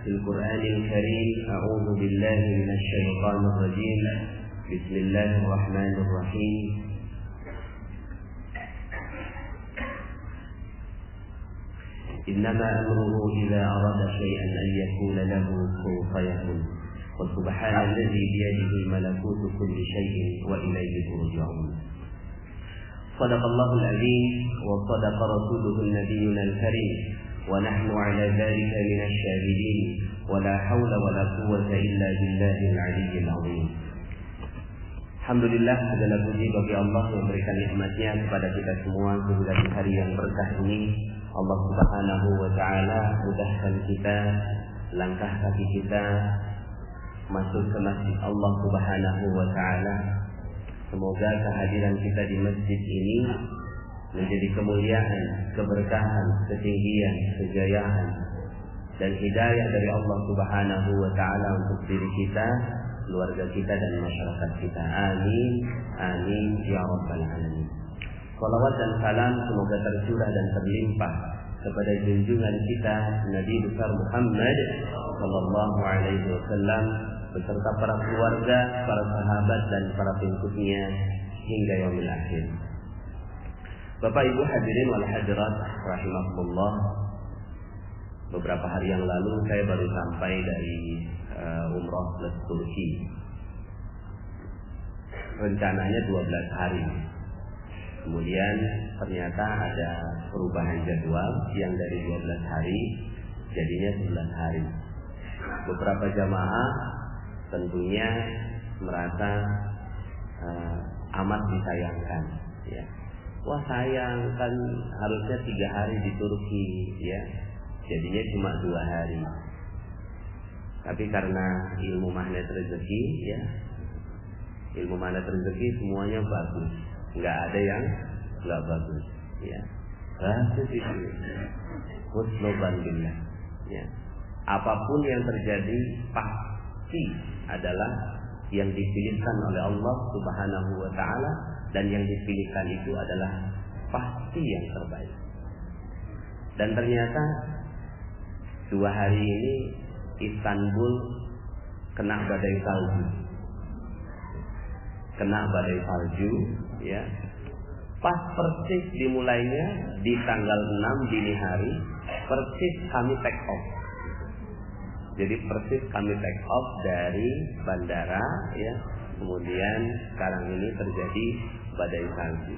في القرآن الكريم. أعوذ بالله من الشيطان الرجيم. بسم الله الرحمن الرحيم. إنما أمره إذا أراد شيئا أن يقول له كن فيكون. وسبحان الذي بيده ملكوت كل شيء وإليه ترجعون. صدق الله العظيم وصدق رسوله النبي الكريم ونحن على ذلك من الشاهدين ولا حول ولا قوة إلا بالله العلي العظيم. Alhamdulillah, segala puji bagi Allah yang memberikan nikmatnya kepada kita semua sehingga di hari yang berkah ini Allah Subhanahu wa taala mudahkan kita langkah kaki kita masuk ke masjid Allah Subhanahu wa taala. Semoga kehadiran kita di masjid ini menjadi kemuliaan, keberkahan, ketinggian, kejayaan dan hidayah dari Allah Subhanahu wa taala untuk diri kita, keluarga kita dan masyarakat kita. Amin, amin ya rabbal alamin. Salawat dan salam semoga tercurah dan terlimpah kepada junjungan kita Nabi besar Muhammad sallallahu alaihi wasallam beserta para keluarga, para sahabat dan para pengikutnya hingga yaumil akhir. Bapak Ibu hadirin wal hadirat rahimakumullah. Beberapa hari yang lalu saya baru sampai dari umrah plus Turki. Rencananya 12 hari. Kemudian ternyata ada perubahan jadwal yang dari 12 hari jadinya 11 hari. Beberapa jamaah tentunya merasa amat disayangkan, ya. Wah, sayang, kan harusnya 3 hari di Turki, ya. Jadinya cuma 2 hari. Tapi karena ilmu magnet rezeki, ya, ilmu magnet rezeki semuanya bagus, nggak ada yang nggak bagus, ya. Rasul itu, husnuban billah, ya. Apapun yang terjadi pasti adalah yang dipilihkan oleh Allah Subhanahu wa taala, dan yang dipilihkan itu adalah pasti yang terbaik. Dan ternyata 2 hari ini Istanbul kena badai salju. Kena badai salju, ya. Pas persis dimulainya di tanggal 6 dini hari, persis kami take off. Jadi persis kami take off dari bandara, ya. Kemudian sekarang ini terjadi badai salju.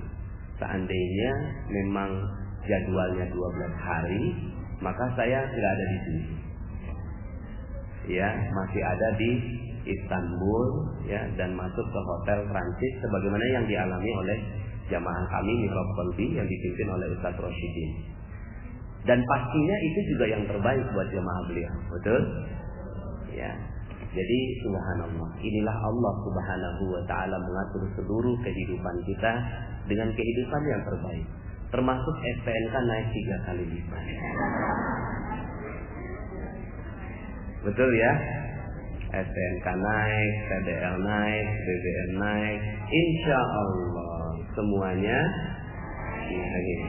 Seandainya memang jadwalnya 12 hari, maka saya nggak ada di sini. Ya, masih ada di Istanbul, ya, dan masuk ke hotel transit sebagaimana yang dialami oleh jamaah kami Mihrab Qalbi yang dipimpin oleh Ustaz Rosyidin. Dan pastinya itu juga yang terbaik buat jamaah beliau, betul? Ya. Jadi subhanallah, inilah Allah Subhanahu wa taala mengatur seluruh kehidupan kita dengan kehidupan yang terbaik. Termasuk SPNK naik 3 kali lipat. Betul ya? SPNK naik, TDL naik, BBM naik, insya Allah semuanya naik.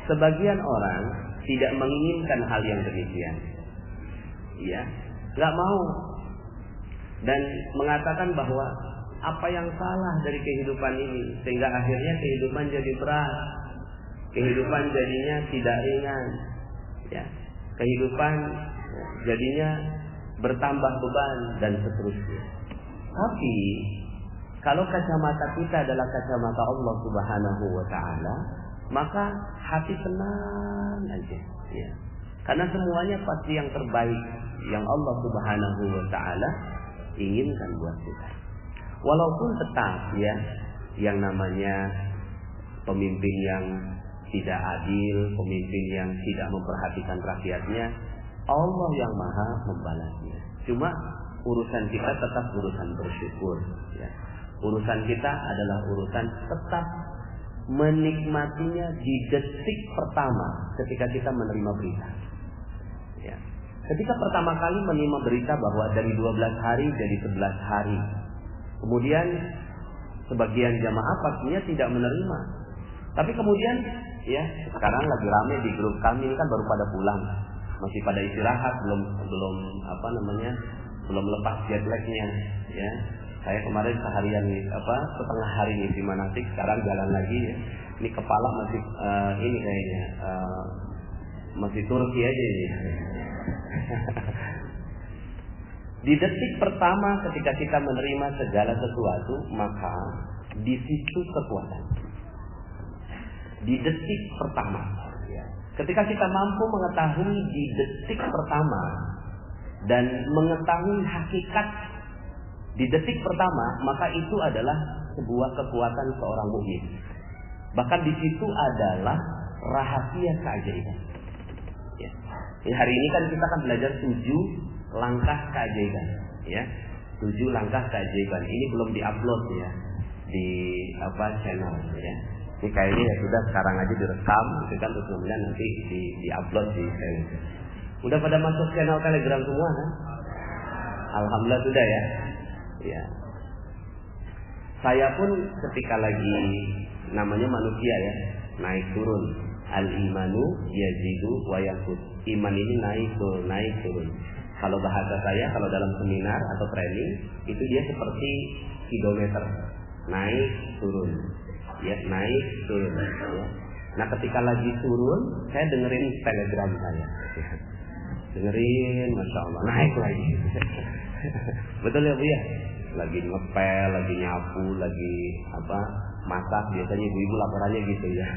Sebagian orang tidak menginginkan hal yang demikian, ya, nggak mau, dan mengatakan bahwa apa yang salah dari kehidupan ini sehingga akhirnya kehidupan jadi berat, kehidupan jadinya tidak ringan, ya, kehidupan jadinya bertambah beban dan seterusnya. Tapi kalau kacamata kita adalah kacamata Allah Subhanahu wa taala, maka hati tenang aja, ya. Karena semuanya pasti yang terbaik yang Allah Subhanahu wa taala inginkan buat kita. Walaupun tetap, ya, yang namanya pemimpin yang tidak adil, pemimpin yang tidak memperhatikan rakyatnya, Allah yang maha membalasnya. Cuma urusan kita tetap urusan bersyukur, ya. Urusan kita adalah urusan tetap menikmatinya di detik pertama ketika kita menerima berita, ya. Ketika pertama kali menerima berita bahwa dari 12 hari jadi 11 hari, kemudian sebagian jamaah pastinya tidak menerima. Tapi kemudian ya sekarang lagi rame di grup kami, ini kan baru pada pulang, masih pada istirahat, belum belum lepas jet lagnya, ya. Saya kemarin seharian setengah hari ngisi manasik, sekarang jalan lagi, ya. Ini kepala masih ini kayaknya masih Turki aja ini. Di detik pertama ketika kita menerima segala sesuatu, maka di situ kekuatan. Di detik pertama, ketika kita mampu mengetahui di detik pertama dan mengetahui hakikat di detik pertama, maka itu adalah sebuah kekuatan seorang mukmin. Bahkan di situ adalah rahasia keajaiban. Ya. Hari ini kan kita akan belajar 7 langkah keajaiban, ya. 7 langkah keajaiban. Ini belum diupload ya di channel, ya. Ini kayaknya ya sudah sekarang aja direkam, gitu kan, terus kemudian nanti diupload di channel. Udah pada masuk channel Telegram semua kan? Alhamdulillah sudah ya. Ya. Saya pun ketika lagi namanya manusia ya, naik turun. Al-imanu yazidu wa yanqus. Iman ini naik turun. Kalau bahasa saya, kalau dalam seminar atau training, itu dia seperti kilometer. Naik turun. Ya, naik turun. Ya. Nah, ketika lagi turun, saya dengerin Telegram saya. Dengerin, Masya Allah, naik lagi. Betul ya Bu ya? Lagi ngepel, lagi nyapu, lagi masak, biasanya ibu-ibu laporannya gitu ya.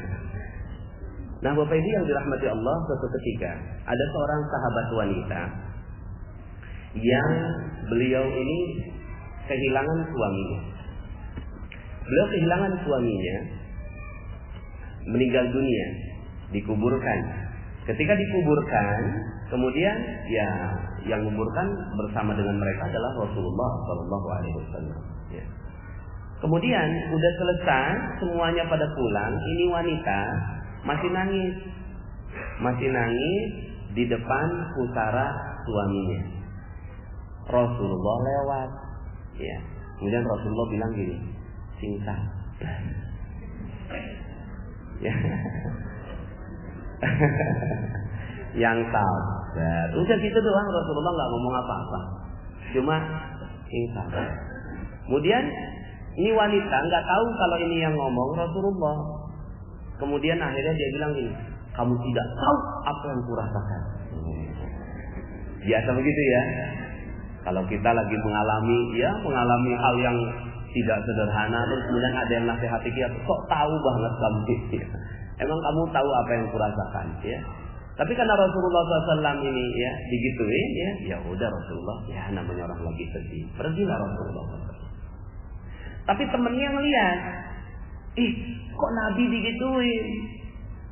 Nah, Bapak Ibu yang dirahmati Allah, suatu ketika ada seorang sahabat wanita yang beliau ini kehilangan suaminya. Beliau kehilangan suaminya, meninggal dunia, dikuburkan. Ketika dikuburkan, kemudian ya yang menguburkan bersama dengan mereka adalah Rasulullah Shallallahu Alaihi Wasallam. Ya. Kemudian udah selesai, semuanya pada pulang. Ini wanita masih nangis di depan pusara suaminya. Rasulullah lewat, ya. Kemudian Rasulullah bilang gini, singkat, ya. Yang sabar. Udah gitu doang, Rasulullah nggak ngomong apa-apa, cuma singkat. Kemudian ini wanita nggak tahu kalau ini yang ngomong Rasulullah. Kemudian akhirnya dia bilang gini, kamu tidak tahu apa yang kurasakan. Biasa begitu ya. Kalau kita lagi mengalami hal yang tidak sederhana, terus kemudian ada yang nasihati kita, kok tahu banget kamu ya. Emang kamu tahu apa yang kurasakan, ya? Tapi karena Rasulullah SAW ini ya digituin, ya udah Rasulullah, ya namanya orang lagi sedih, pergilah Rasulullah SAW. Tapi temennya ngeliat, kok Nabi digituin,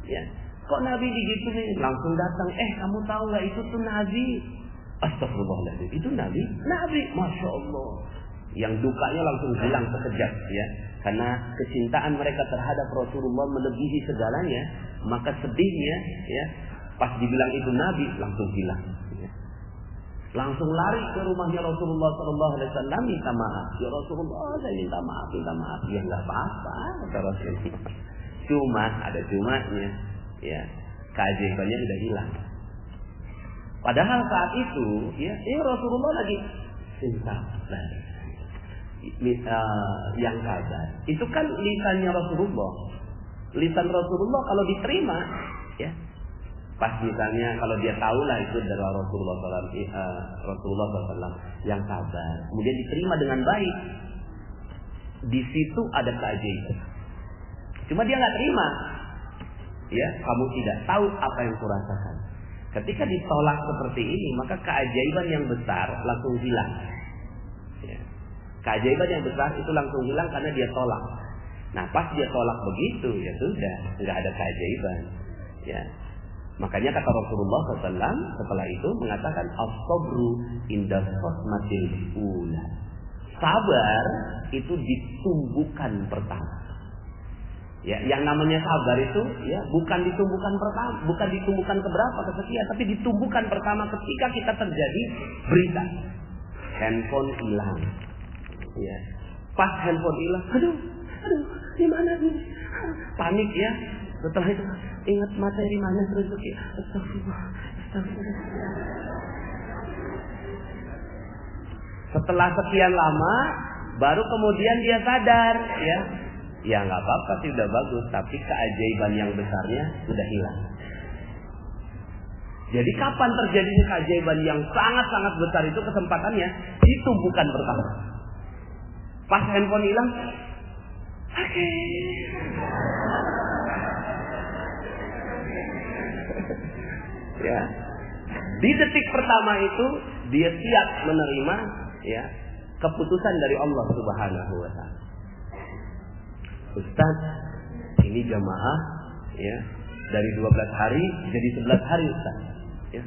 ya? Kok Nabi digituin? Langsung datang, kamu tahu nggak itu tuh Nabi? Astagfirullahaladzim, itu Nabi, Masya Allah. Yang dukanya langsung hilang sekejap, ya. Karena kecintaan mereka terhadap Rasulullah melebihi segalanya, maka sedihnya, ya, pas dibilang itu Nabi langsung hilang. Ya. Langsung lari ke rumahnya Rasulullah SAW minta maaf. Ya Rasulullah, saya minta maaf. Ya nggak apa-apa, kata Rasulullah. Cuma ada cumanya, ya, keajaibannya sudah hilang. Padahal saat itu, ya, Rasulullah lagi cinta. Yang sabar. Itu kan lisannya Rasulullah. Lisan Rasulullah kalau diterima, ya. Pas misalnya kalau dia tahu lah itu dari Rasulullah SAW yang sabar, kemudian diterima dengan baik, di situ ada keajaiban. Cuma dia nggak terima, ya. Kamu tidak tahu apa yang kurasakan. Ketika ditolak seperti ini, maka keajaiban yang besar langsung hilang. Ya. Keajaiban yang besar itu langsung hilang karena dia tolak. Nah, pas dia tolak begitu, ya sudah, nggak ada keajaiban. Ya. Makanya kata Rasulullah SAW setelah itu mengatakan as-sabru inda sosmatil ula. Sabar itu ditumbuhkan pertama. Ya, yang namanya sabar itu ya bukan ditumbuhkan pertama, bukan ditumbuhkan keberapa kesekian, tapi ditumbuhkan pertama ketika kita terjadi berita handphone hilang. Ya. Pas handphone hilang, aduh, gimana nih? Panik ya. Setelah itu ingat materi mana rezeki. Astagfirullah. Setelah sekian lama, baru kemudian dia sadar, ya. Ya nggak apa-apa sih, udah bagus, tapi keajaiban yang besarnya sudah hilang. Jadi kapan terjadinya keajaiban yang sangat-sangat besar itu kesempatannya? Itu bukan pertama. Pas handphone hilang, oke. Ya. Di detik pertama itu dia siap menerima, ya, keputusan dari Allah Subhanahu wa taala. Ustaz, ini jamaah, ya, dari 12 hari jadi 11 hari Ustaz. Ya.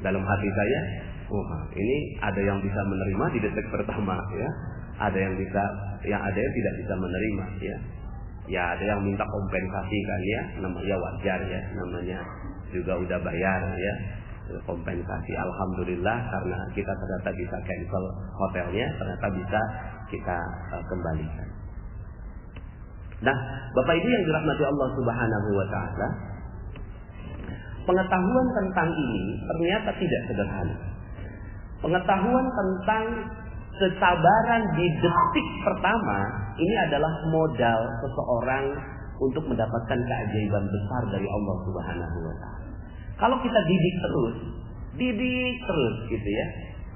Dalam hati saya, ini ada yang bisa menerima di detik pertama, ya. Ada yang ada yang tidak bisa menerima, ya. Ya, ada yang minta kompensasi kan, ya. Namanya wajar, ya, namanya juga udah bayar, ya. Kompensasi, alhamdulillah, karena kita ternyata bisa cancel hotelnya, ternyata bisa kita kembalikan. Nah, Bapak Ibu yang dirahmati Allah Subhanahu wa taala, pengetahuan tentang ini ternyata tidak sederhana. Pengetahuan tentang kesabaran di detik pertama ini adalah modal seseorang untuk mendapatkan keajaiban besar dari Allah Subhanahu wa taala. Kalau kita didik terus gitu ya,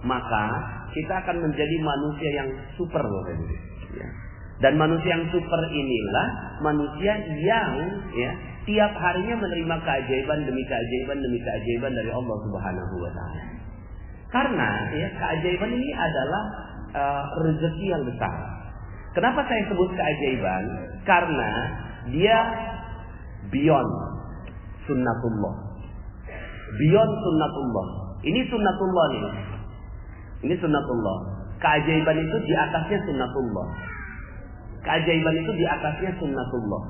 maka kita akan menjadi manusia yang super loh, ya. Dan manusia yang super inilah manusia yang, ya, tiap harinya menerima keajaiban demi keajaiban demi keajaiban dari Allah Subhanahu wa taala. Karena, ya, keajaiban ini adalah rezeki yang besar. Kenapa saya sebut keajaiban? Karena dia beyond sunnatullah. Beyond sunnatullah. Ini sunnatullah nih. Ini sunnatullah. Keajaiban itu di atasnya sunnatullah. Keajaiban itu di atasnya sunnatullah.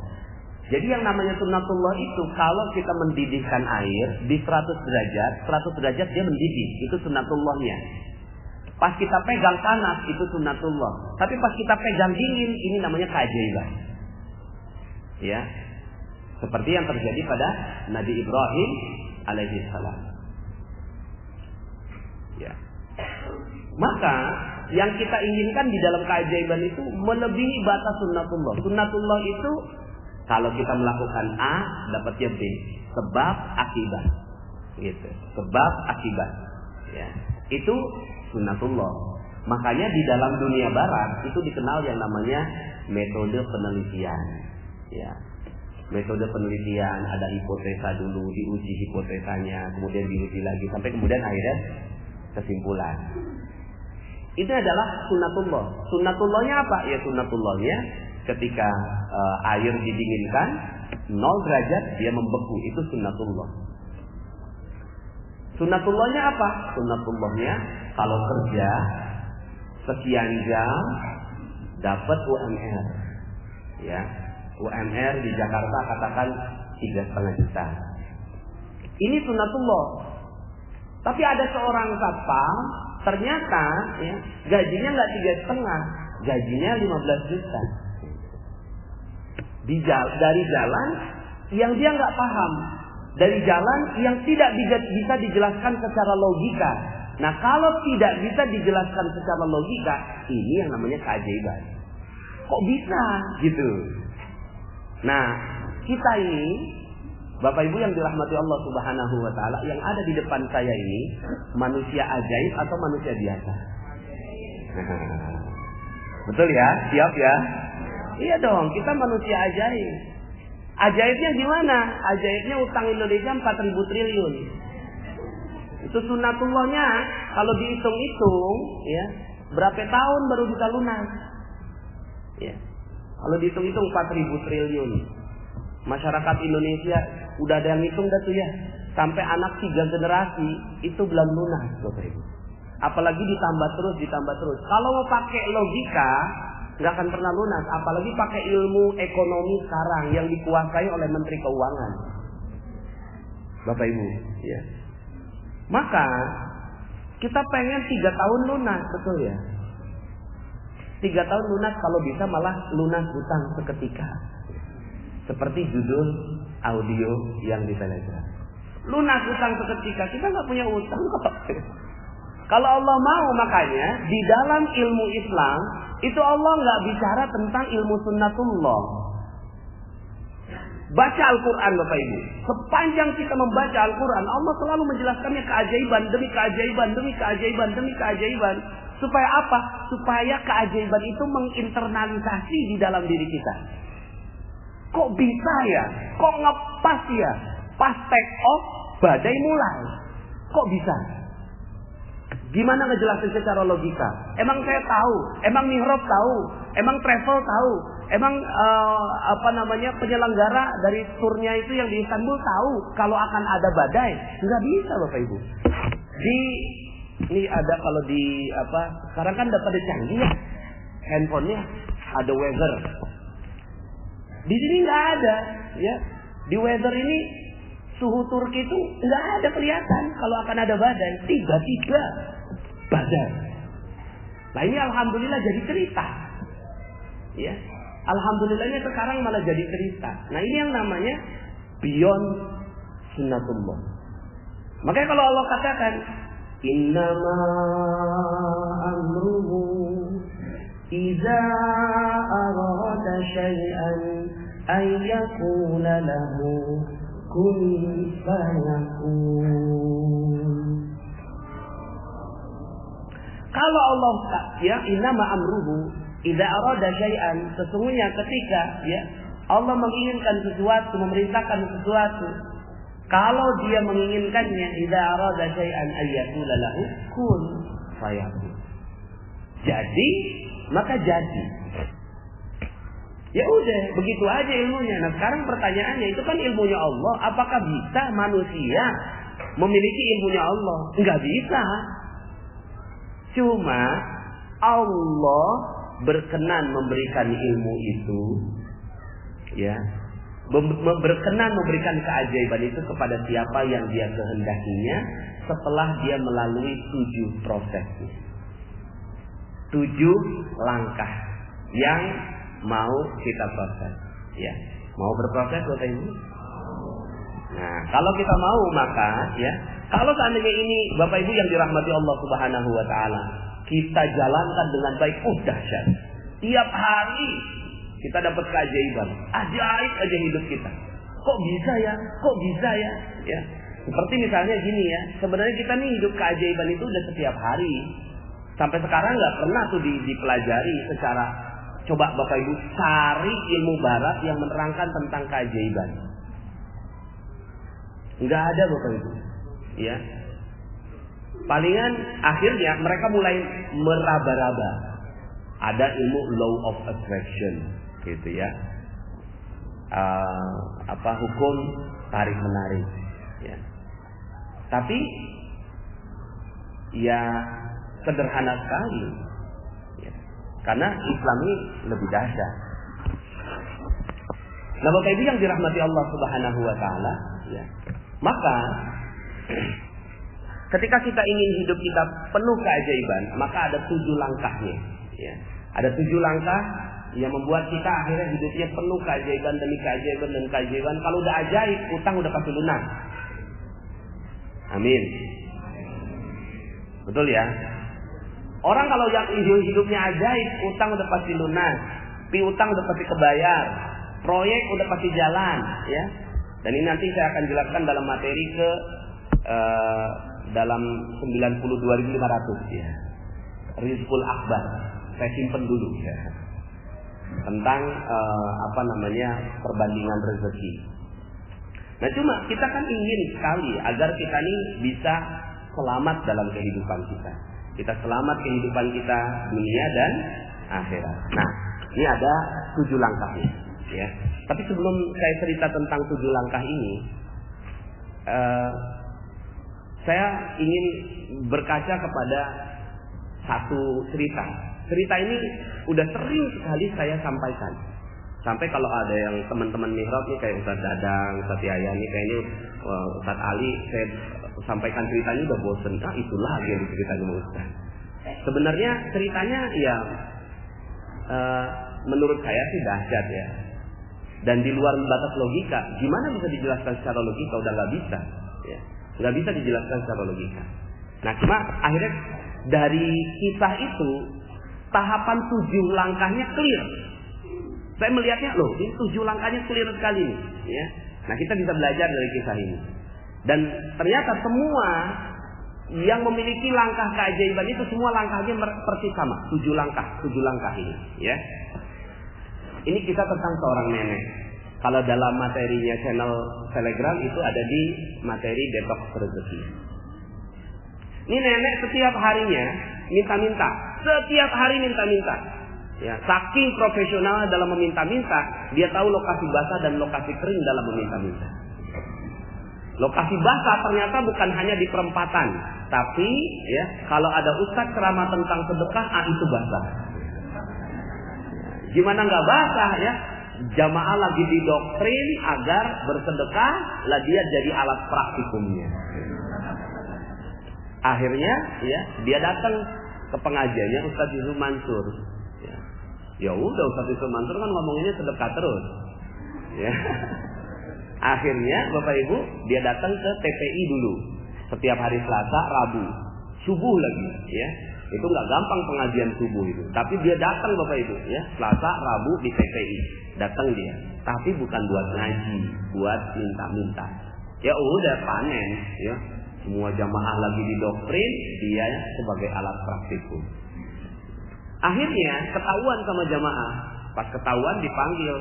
Jadi yang namanya sunnatullah itu kalau kita mendidihkan air di 100 derajat dia mendidih. Itu sunnatullahnya. Pas kita pegang panas itu sunnatullah. Tapi pas kita pegang dingin ini namanya keajaiban. Ya. Seperti yang terjadi pada Nabi Ibrahim alaihi salam. Ya. Maka yang kita inginkan di dalam keajaiban itu melebihi batas sunnatullah. Sunnatullah itu kalau kita melakukan A dapatnya B, sebab akibat. Gitu. Sebab akibat. Ya. Itu sunnatullah. Makanya di dalam dunia barat itu dikenal yang namanya metode penelitian. Ya. Metode penelitian, ada hipotesa dulu, diuji hipotesanya, kemudian diuji lagi, sampai kemudian akhirnya kesimpulan. Itu adalah sunnatullah. Sunnatullahnya apa? Ya sunnatullahnya ketika air didinginkan 0 derajat dia membeku, itu sunnatullah. Sunnatullahnya apa? Sunnatullahnya kalau kerja sekian jam dapat UMR. Ya. UMR di Jakarta katakan 3,5 juta. Ini sunnatullah. Tapi ada seorang satpam ternyata, ya, gajinya nggak 3,5, gajinya 15 juta. Dari jalan yang dia nggak paham, dari jalan yang tidak bisa dijelaskan secara logika. Nah, kalau tidak bisa dijelaskan secara logika, ini yang namanya keajaiban. Kok bisa gitu? Nah, kita ini, Bapak Ibu yang dirahmati Allah Subhanahu wa taala, yang ada di depan saya ini manusia ajaib atau manusia biasa? Betul ya? Siap ya? Iya dong, kita manusia ajaib. Ajaibnya gimana? Ajaibnya utang Indonesia 4.000 triliun. Itu sunnatullahnya. Kalau dihitung-hitung, ya, berapa tahun baru bisa lunas? Ya. Kalau dihitung-hitung 4.000 triliun. Masyarakat Indonesia udah ada yang hitung dah tuh ya. Sampai anak 3 generasi itu belum lunas, Bapak Ibu. Apalagi ditambah terus. Kalau mau pakai logika, nggak akan pernah lunas. Apalagi pakai ilmu ekonomi sekarang yang dikuasai oleh Menteri Keuangan, Bapak Ibu. Ya. Maka kita pengen 3 tahun lunas, betul ya? 3 tahun lunas, kalau bisa malah lunas hutang seketika. Seperti judul audio yang di Telegram. Lunas utang seketika, kita nggak punya utang kok. Kalau Allah mau, makanya di dalam ilmu Islam itu Allah nggak bicara tentang ilmu sunnatullah. Baca Al-Quran Bapak Ibu. Sepanjang kita membaca Al-Quran, Allah selalu menjelaskannya keajaiban demi keajaiban demi keajaiban demi keajaiban. Supaya apa? Supaya keajaiban itu menginternalisasi di dalam diri kita. Kok bisa ya? Kok ngepas ya? Pas take off, badai mulai. Kok bisa? Gimana ngejelasin secara logika? Emang saya tahu, emang Mihrab tahu, emang travel tahu, emang penyelenggara dari turnya itu yang di Istanbul tahu kalau akan ada badai. Nggak bisa Bapak Ibu. Ini ada kalau sekarang kan udah pada canggih ya, handphonenya ada weather. Di sini nggak ada, ya. Di weather ini suhu Turki itu nggak ada kelihatan kalau akan ada badai. Tiba-tiba badai. Nah ini alhamdulillah jadi cerita, ya. Alhamdulillahnya sekarang malah jadi cerita. Nah ini yang namanya beyond sunnatullah. Makanya kalau Allah katakan innama amruhu idza arada syai'an ay yaqula lahu kun fayakun. Kalau Allah innama amruhu idza arada syai'an, sesungguhnya ketika Allah menginginkan sesuatu, memerintahkan sesuatu, kalau dia menginginkannya, idza arada syai'an ay yaqula lahu kun fayakun. Jadi, maka jadi. Ya udah, begitu aja ilmunya. Nah, sekarang pertanyaannya, itu kan ilmunya Allah, apakah bisa manusia memiliki ilmunya Allah? Enggak bisa. Cuma Allah berkenan memberikan ilmu itu, ya, berkenan memberikan keajaiban itu kepada siapa yang dia kehendakinya setelah dia melalui 7 prosesnya, 7 langkah yang mau kita proses, ya. Mau berproses Bapak Ibu? Nah, kalau kita mau maka ya, kalau seandainya ini Bapak Ibu yang dirahmati Allah Subhanahu wa taala, kita jalankan dengan baik, dahsyat. Tiap hari kita dapat keajaiban. Ajaib aja hidup kita. Kok bisa ya? Kok bisa ya? Ya. Seperti misalnya gini ya, sebenarnya kita nih hidup keajaiban itu udah setiap hari. Sampai sekarang nggak pernah tuh dipelajari secara, coba Bapak Ibu cari ilmu barat yang menerangkan tentang keajaiban. Nggak ada Bapak Ibu. Ya. Palingan akhirnya mereka mulai meraba-raba. Ada ilmu law of attraction, gitu ya. Hukum tarik menarik. Ya. Tapi ya sederhana sekali. Ya. Karena Islam ini lebih dahsyat. Nah, Bapak Ibu yang dirahmati Allah Subhanahu wa taala, ya. Maka ketika kita ingin hidup kita penuh keajaiban, maka ada 7 langkahnya. Ya. Ada 7 langkah yang membuat kita akhirnya hidupnya penuh keajaiban demi keajaiban dan keajaiban. Kalau udah ajaib, utang udah pasti lunas. Amin. Betul ya? Orang kalau yang hidupnya ajaib, utang udah pasti lunas, piutang udah pasti kebayar, proyek udah pasti jalan, ya. Dan ini nanti saya akan jelaskan dalam materi dalam 92.500 ya. Rizqul Akbar. Saya simpen dulu ya. Tentang perbandingan rezeki. Nah, cuma kita kan ingin sekali agar kita ini bisa selamat dalam kehidupan kita. Kita selamat kehidupan kita dunia dan akhirat. Nah, ini ada 7 langkahnya, ya. Tapi sebelum saya cerita tentang 7 langkah ini, saya ingin berkaca kepada satu cerita. Cerita ini udah sering sekali saya sampaikan. Sampai kalau ada yang teman-teman mihrab nih kayak Ustaz Dadang, Ustaz Yahya nih kayaknya Ustaz Ali, saya sampaikan ceritanya udah bosen. Itulah lagi yang diceritakan sama Ustaz. Sebenarnya ceritanya ya menurut saya sih dahsyat ya. dan di luar batas logika, gimana bisa dijelaskan secara logika? Udah nggak bisa, ya. Nggak bisa dijelaskan secara logika. Nah, cuma akhirnya dari kisah itu tahapan 7 langkahnya clear. Saya melihatnya loh, ini 7 langkahnya clear sekali nih, ya. Nah, kita bisa belajar dari kisah ini. Dan ternyata semua yang memiliki langkah keajaiban itu semua langkahnya persis sama, 7 langkah ini, ya. Ini kisah tentang seorang nenek. Kalau dalam materinya channel Telegram itu ada di materi detox rezeki. Ini nenek setiap harinya minta-minta, setiap hari minta-minta. Ya, saking profesional dalam meminta-minta, dia tahu lokasi basah dan lokasi kering dalam meminta-minta. Lokasi basah ternyata bukan hanya di perempatan, tapi ya kalau ada ustadz ceramah tentang sedekah, itu basah. Gimana nggak basah ya? Jamaah lagi didoktrin agar bersedekah, lah dia jadi alat praktikumnya. Akhirnya ya dia datang ke pengajiannya Ustadz Yusuf Mansur. Ya udah Ustadz Yusuf Mansur kan ngomonginnya sedekah terus. Ya. Akhirnya Bapak Ibu dia datang ke TPI dulu. Setiap hari Selasa, Rabu, subuh lagi, ya. Itu nggak gampang pengajian subuh itu. Tapi dia datang Bapak Ibu, ya. Selasa, Rabu di TPI. Datang dia. Tapi bukan buat ngaji, buat minta-minta. Ya udah panen, ya. Semua jamaah lagi didoktrin, dia sebagai alat praktikum. Akhirnya ketahuan sama jamaah. Pas ketahuan dipanggil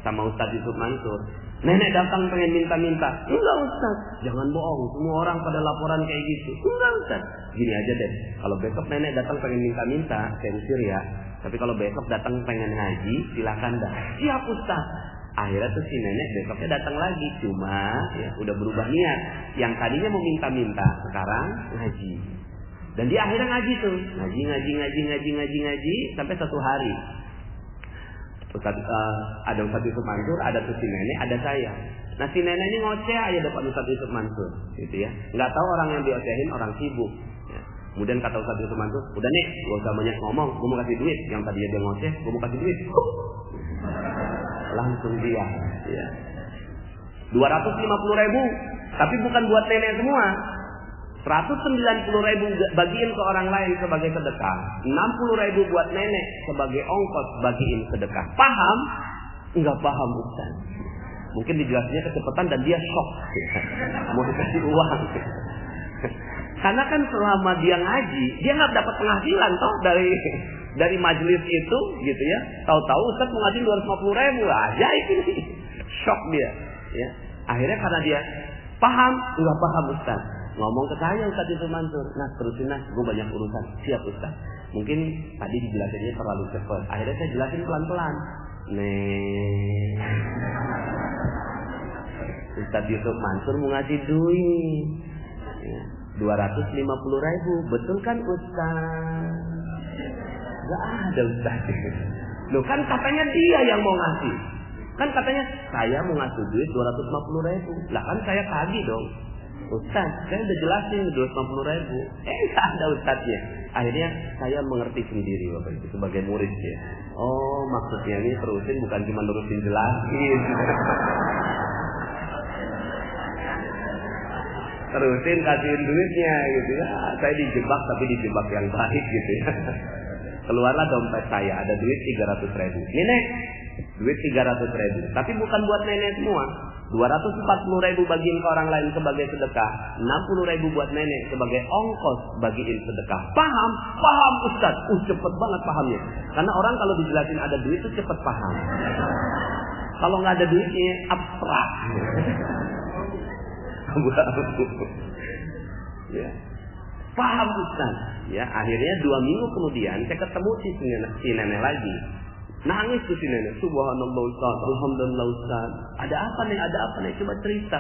sama Ustadz Yusuf Mansur. Nenek datang pengen minta-minta. Enggak Ustadz, jangan bohong. Semua orang pada laporan kayak gitu. Enggak Ustadz. Gini aja deh. Kalau besok nenek datang pengen minta-minta, saya usir ya. Tapi kalau besok datang pengen ngaji, silakan dah. Siap Ustadz. Akhirnya tuh si nenek besoknya datang lagi. Cuma ya udah berubah niat. Yang tadinya mau minta-minta, sekarang ngaji. Dan dia akhirnya ngaji tuh. Ngaji. Sampai satu hari. Ada Ustadz Yusuf Mansur, ada tuh si nenek, ada saya. Nah si nenek ini ngoceh aja depan Ustadz Yusuf Mansur, gitu ya. Nggak tahu orang yang diocehin orang sibuk. Ya. Kemudian kata Ustadz Yusuf Mansur, udah nih, gak usah banyak ngomong, gue mau kasih duit. Yang tadinya dia ngoceh, gue mau kasih duit. Langsung dia, ya. 250.000, tapi bukan buat nenek semua. 190.000 bagiin ke orang lain sebagai sedekah. 60.000 buat nenek sebagai ongkos bagiin sedekah. Paham? Enggak paham Ustaz. Mungkin dijelasnya kecepatan dan dia shock. Mau dikasih uang. Karena kan selama dia ngaji, dia nggak dapat penghasilan toh dari majelis itu, gitu ya. Tahu-tahu Ustaz mengaji 250.000 aja ini. Shock dia. Ya. Akhirnya karena dia paham, enggak paham Ustaz. Ngomong ke saya Ustadz Yusuf Mansur, nah terusin nah, gue banyak urusan. Siap Ustaz. Mungkin tadi dijelasinnya terlalu cepat. Akhirnya saya jelasin pelan-pelan. Ustadz Yusuf Mansur mau ngasih duit 250.000, betul kan Ustaz? Gak ada Ustaz. Loh kan katanya dia yang mau ngasih. Kan katanya saya mau ngasih duit 250.000. Lah kan saya tagih dong. Ustaz, saya udah jelasin 250.000. Gak ada Ustaznya. Akhirnya saya mengerti sendiri Bapak itu sebagai murid ya. Oh maksudnya ini terusin bukan cuma terusin jelasin. Terusin kasihin duitnya gitu ya. Saya dijebak tapi dijebak yang baik gitu ya. Keluarlah dompet saya ada duit 300.000. Nenek, duit 300.000. Tapi bukan buat nenek semua. 240.000 bagiin ke orang lain sebagai sedekah, 60.000 buat nenek sebagai ongkos bagiin sedekah. Paham? Paham Ustaz. Cepet banget pahamnya. Karena orang kalau dijelasin ada duit itu cepet paham. Kalau nggak ada duitnya abstrak. Ya. Paham Ustaz. Ya, akhirnya 2 minggu kemudian saya ketemu si nenek lagi. Nangis tuh si nenek. Subhanallah Ustaz, alhamdulillah Ustaz. Ada apa nih? Coba cerita.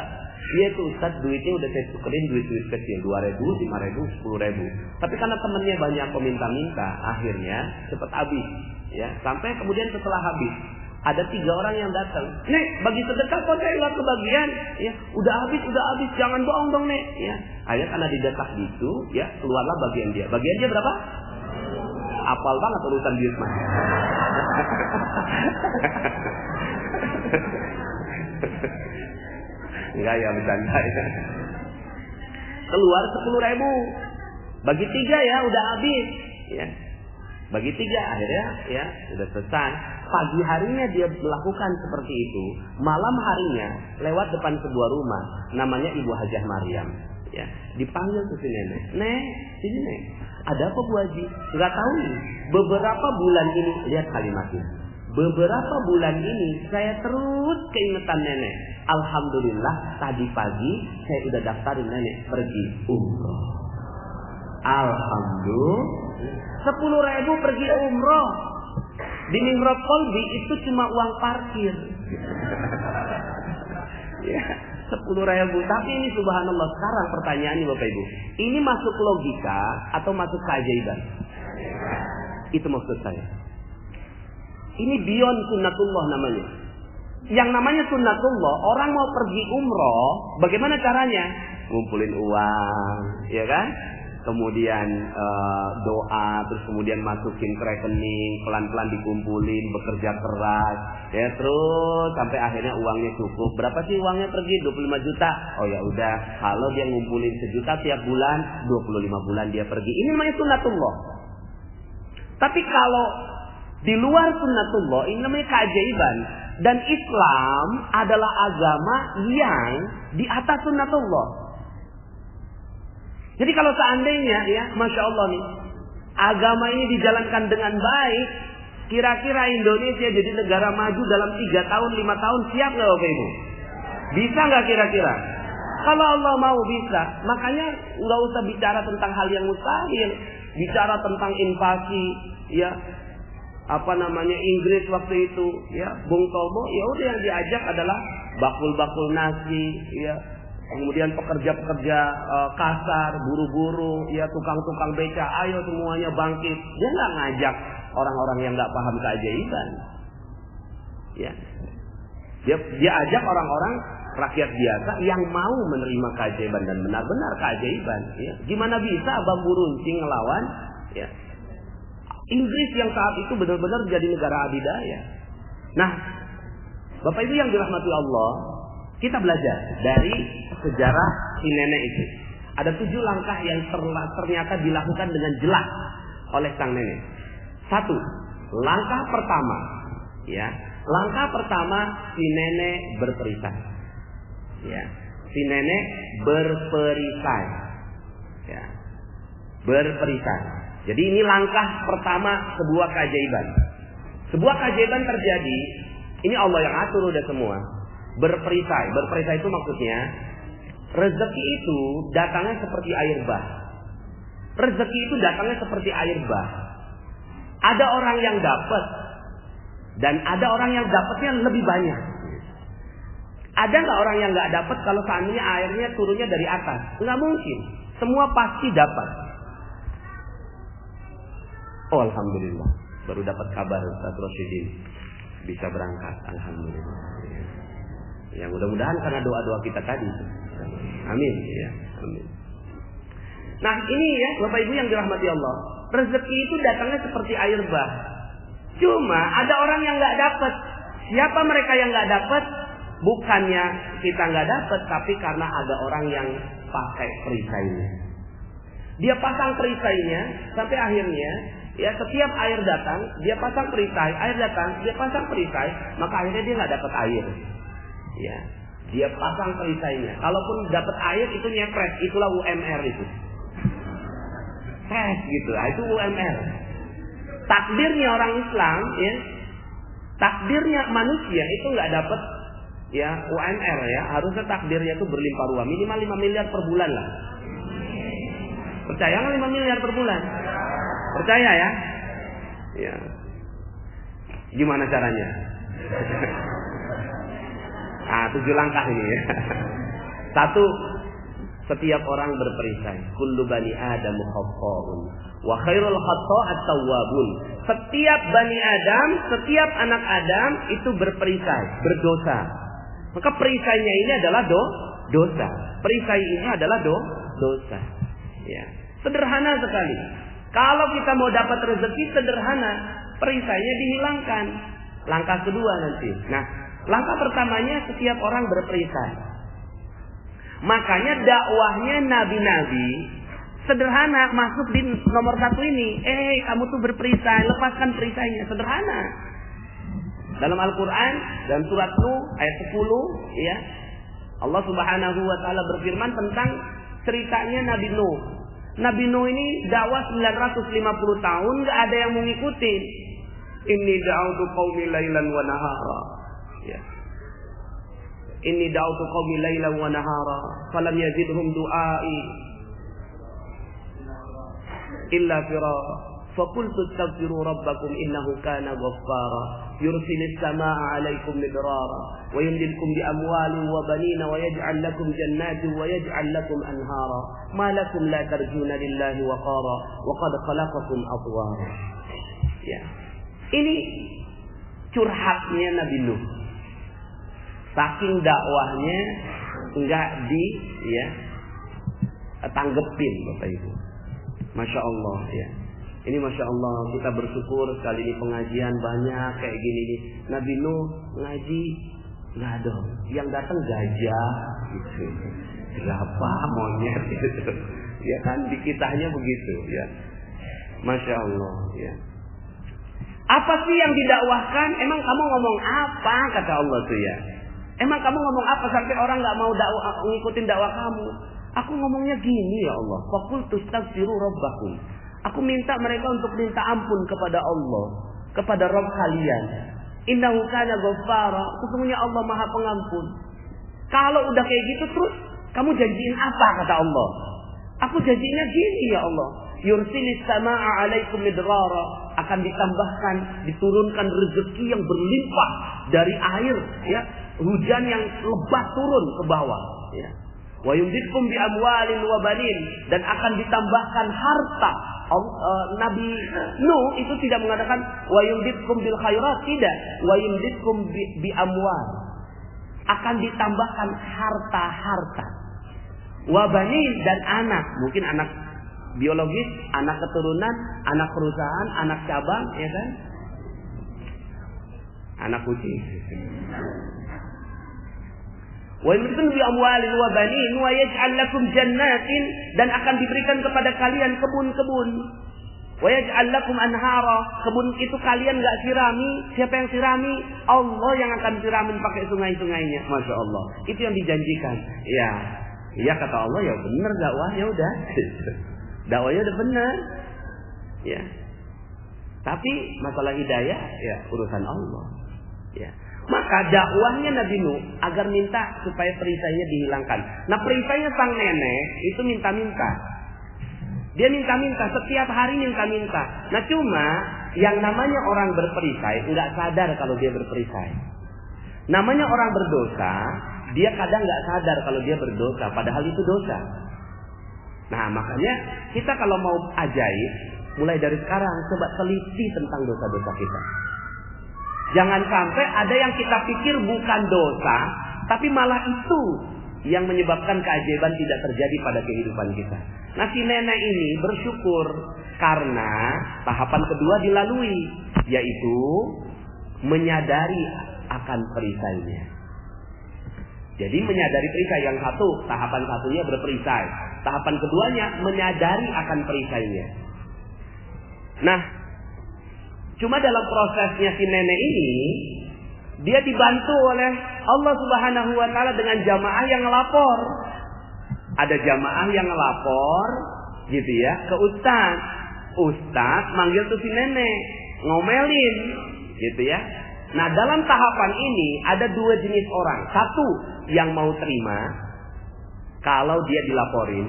Iya tuh Ustaz, duitnya udah saya tukerin duit-duit kecil, 2.000, 5.000, 10.000. Tapi karena temennya banyak peminta-minta, akhirnya cepet habis. Ya, sampai kemudian setelah habis, ada 3 orang yang datang. Nek, bagi sedekah kok saya nggak kebagian? Ya, udah habis, jangan bohong dong Nek. Ya, akhirnya karena didesak gitu, ya keluarlah bagian dia. Bagian dia berapa? Apal banget urusan duit mah. Enggak ya, bercanda ya. Keluar 10.000. Bagi 3 ya, udah habis. Ya. Bagi 3 akhirnya ya udah selesai. Pagi harinya dia melakukan seperti itu. Malam harinya lewat depan sebuah rumah. Namanya Ibu Hajah Maryam. Ya, dipanggil ke si nenek. Nek, sini nek. Ada apa Bu Haji? Enggak tahu nih. Beberapa bulan ini, lihat kalimatnya. Beberapa bulan ini saya terus keingetan nenek. Alhamdulillah tadi pagi saya udah daftarin nenek pergi umroh. Alhamdulillah. 10.000 pergi umroh. Di Mihrab Qalbi itu cuma uang parkir. Ya, 10.000. Tapi ini subhanallah, sekarang pertanyaannya Bapak Ibu, ini masuk logika atau masuk keajaiban? Itu maksud saya. Ini beyond sunnatullah namanya. Yang namanya sunnatullah, orang mau pergi umroh, bagaimana caranya? Ngumpulin uang, ya kan? Kemudian doa, terus kemudian masukin ke rekening, pelan-pelan dikumpulin, bekerja keras, ya terus sampai akhirnya uangnya cukup. Berapa sih uangnya pergi? 25 juta. Oh ya udah, kalau dia ngumpulin 1 juta tiap bulan, 25 bulan dia pergi. Ini namanya sunnatullah. Tapi kalau di luar sunnatullah, ini namanya keajaiban. Dan Islam adalah agama yang di atas sunnatullah. Jadi kalau seandainya ya, Masya Allah nih, agama ini dijalankan dengan baik, kira-kira Indonesia jadi negara maju dalam 3 tahun, 5 tahun, siap nggak Bapak Ibu? Bisa nggak kira-kira? Kalau Allah mau bisa, makanya nggak usah bicara tentang hal yang mustahil, bicara tentang invasi, ya Inggris waktu itu, ya Bung Tomo, ya udah yang diajak adalah bakul-bakul nasi, ya. Kemudian pekerja-pekerja kasar, buru-buru, ya tukang-tukang beca, ayo semuanya bangkit. Dia nggak ngajak orang-orang yang nggak paham keajaiban. Ya, dia ajak orang-orang rakyat biasa yang mau menerima keajaiban dan benar-benar keajaiban. Ya. Gimana bisa bambu runcing ngelawan? Ya. Inggris yang saat itu benar-benar menjadi negara adidaya. Nah, Bapak Ibu yang dirahmati Allah, kita belajar dari sejarah si nenek itu. Ada 7 langkah yang ternyata dilakukan dengan jelas oleh sang nenek. 1, langkah pertama, ya, langkah pertama si nenek berperisai. Ya, si nenek berperisai. Ya, berperisai. Jadi ini langkah pertama sebuah keajaiban. Sebuah keajaiban terjadi. Ini Allah yang atur udah semua. Berperisai. Berperisai itu maksudnya rezeki itu datangnya seperti air bah. Rezeki itu datangnya seperti air bah. Ada orang yang dapat dan ada orang yang dapatnya lebih banyak. Ada nggak orang yang nggak dapat kalau seandainya airnya turunnya dari atas? Nggak mungkin. Semua pasti dapat. Oh alhamdulillah, baru dapat kabar Ustaz Rosyidin bisa berangkat. Alhamdulillah. Ya mudah-mudahan karena doa-doa kita tadi. Amin. Ya, amin. Nah ini ya Bapak Ibu yang dirahmati Allah, rezeki itu datangnya seperti air bah. Cuma ada orang yang nggak dapat. Siapa mereka yang nggak dapat? Bukannya kita nggak dapat, tapi karena ada orang yang pakai perisainya. Dia pasang perisainya sampai akhirnya, ya setiap air datang, dia pasang perisai, air datang, dia pasang perisai, maka akhirnya dia nggak dapat air. Ya, dia pasang perisainya. Kalaupun dapat air itu nyepres, itulah UMR itu. Gitu, itu UMR. Takdirnya orang Islam, ya, takdirnya manusia itu nggak dapat ya UMR ya, harusnya takdirnya itu berlimpah ruah, minimal 5 miliar per bulan lah. Percaya nggak 5 miliar per bulan? Percaya ya? Ya. Gimana caranya? 7 langkah ini ya. 1, setiap orang berperisai. Kullu bani Adam khata'un wa khairul khata'at tawwabun. Setiap bani Adam, setiap anak Adam itu berperisai, berdosa. Maka perisainya ini adalah dosa. Perisai ini adalah dosa. Ya. Sederhana sekali. Kalau kita mau dapat rezeki sederhana, perisainya dihilangkan. Langkah kedua nanti. Nah, Langkah pertamanya setiap orang berperisai. Makanya dakwahnya nabi-nabi sederhana, masuk di nomor 1 ini. Kamu tuh berperisai, lepaskan perisainya. Sederhana. Dalam Al-Quran, dalam surat Nuh ayat 10, ya, Allah Subhanahu wa Ta'ala berfirman tentang ceritanya Nabi Nuh. Nabi Nuh ini dakwah 950 tahun, gak ada yang mau ngikutin. Inni da'utu qaumi lailan wa nahara. Ya. Inni da'utu qaumi lailan wa nahara, falam yazidhum du'ai illa firara. Faqultu astaghfiru rabbakum innahu kana ghaffara yursilis samaa'a 'alaikum midrara wa yumdidkum bi amwalin wa banina wa yaj'al lakum jannatin wa yaj'al lakum anhara ma lakum la tarjuna lillahi waqara wa qad khalaqakum atwara. Ya. Ini curhatnya Nabi Nuh. Saking dakwahnya enggak tanggepin Bapak Ibu. Masya Allah ya. Ini Masya Allah, kita bersyukur sekali ini pengajian banyak kayak gini nih. Nabi Nuh ngaji nggak ada, yang datang gajah gitu, berapa monyet gitu, ya kan, di kitanya begitu ya. Masya Allah ya. Apa sih yang didakwahkan? Emang kamu ngomong apa, kata Allah tuh ya? Emang kamu ngomong apa sampai orang nggak mau ngikutin dakwah kamu? Aku ngomongnya gini ya Allah. Faqultu astaghfiru rabbakum. Aku minta mereka untuk minta ampun kepada Allah, kepada Rabb kalian. Innahu kana ghaffara. Sesungguhnya Allah Maha Pengampun. Kalau udah kayak gitu terus kamu janjiin apa, kata Allah? Aku janjinya gini ya Allah. Yursilis samaa'a 'alaikum midrara. Akan ditambahkan, diturunkan rezeki yang berlimpah dari air ya, hujan yang lebat turun ke bawah ya. Wa yumdidkum bi amwalin wa banin, dan akan ditambahkan harta. Nabi Nuh itu tidak mengatakan wa yumdidkum bil khairat, tidak. Wa yumdidkum bi amwal. Akan ditambahkan harta-harta. Wa banin, dan anak, mungkin anak biologis, anak keturunan, anak perusahaan, anak cabang, ya kan? Anak kucing. Wa yumdidkum bi amwalin wa banin wa yaj'al lakum jannatin, dan akan diberikan kepada kalian kebun-kebun. Wa yaj'al lakum anhara, kebun itu kalian enggak sirami, siapa yang sirami? Allah yang akan siramin pakai sungai-sungainya. Masya Allah. Itu yang dijanjikan. Ya. Ya kata Allah, ya benar dakwahnya udah. Dakwahnya udah benar. Ya. Tapi masalah hidayah ya urusan Allah. Ya. Maka dakwahnya Nabi Nuh agar minta supaya perisainya dihilangkan. Nah, perisainya sang nenek itu minta-minta. Dia minta-minta, setiap hari minta-minta. Nah, cuma yang namanya orang berperisai enggak sadar kalau dia berperisai. Namanya orang berdosa, dia kadang enggak sadar kalau dia berdosa, padahal itu dosa. Nah, makanya kita kalau mau ajaib, mulai dari sekarang coba teliti tentang dosa-dosa kita. Jangan sampai ada yang kita pikir bukan dosa, tapi malah itu yang menyebabkan keajaiban tidak terjadi pada kehidupan kita. Nah, si nenek ini bersyukur karena tahapan kedua dilalui, yaitu menyadari akan perisainya. Jadi menyadari perisai, yang satu, tahapan satunya berperisai. Tahapan keduanya menyadari akan perisainya. Nah, cuma dalam prosesnya si nenek ini, dia dibantu oleh Allah Subhanahu wa Ta'ala dengan jamaah yang ngelapor. Ada jamaah yang ngelapor, gitu ya, ke ustaz. Ustaz manggil tuh si nenek, ngomelin, gitu ya. Nah, dalam tahapan ini ada dua jenis orang. Satu, yang mau terima kalau dia dilaporin.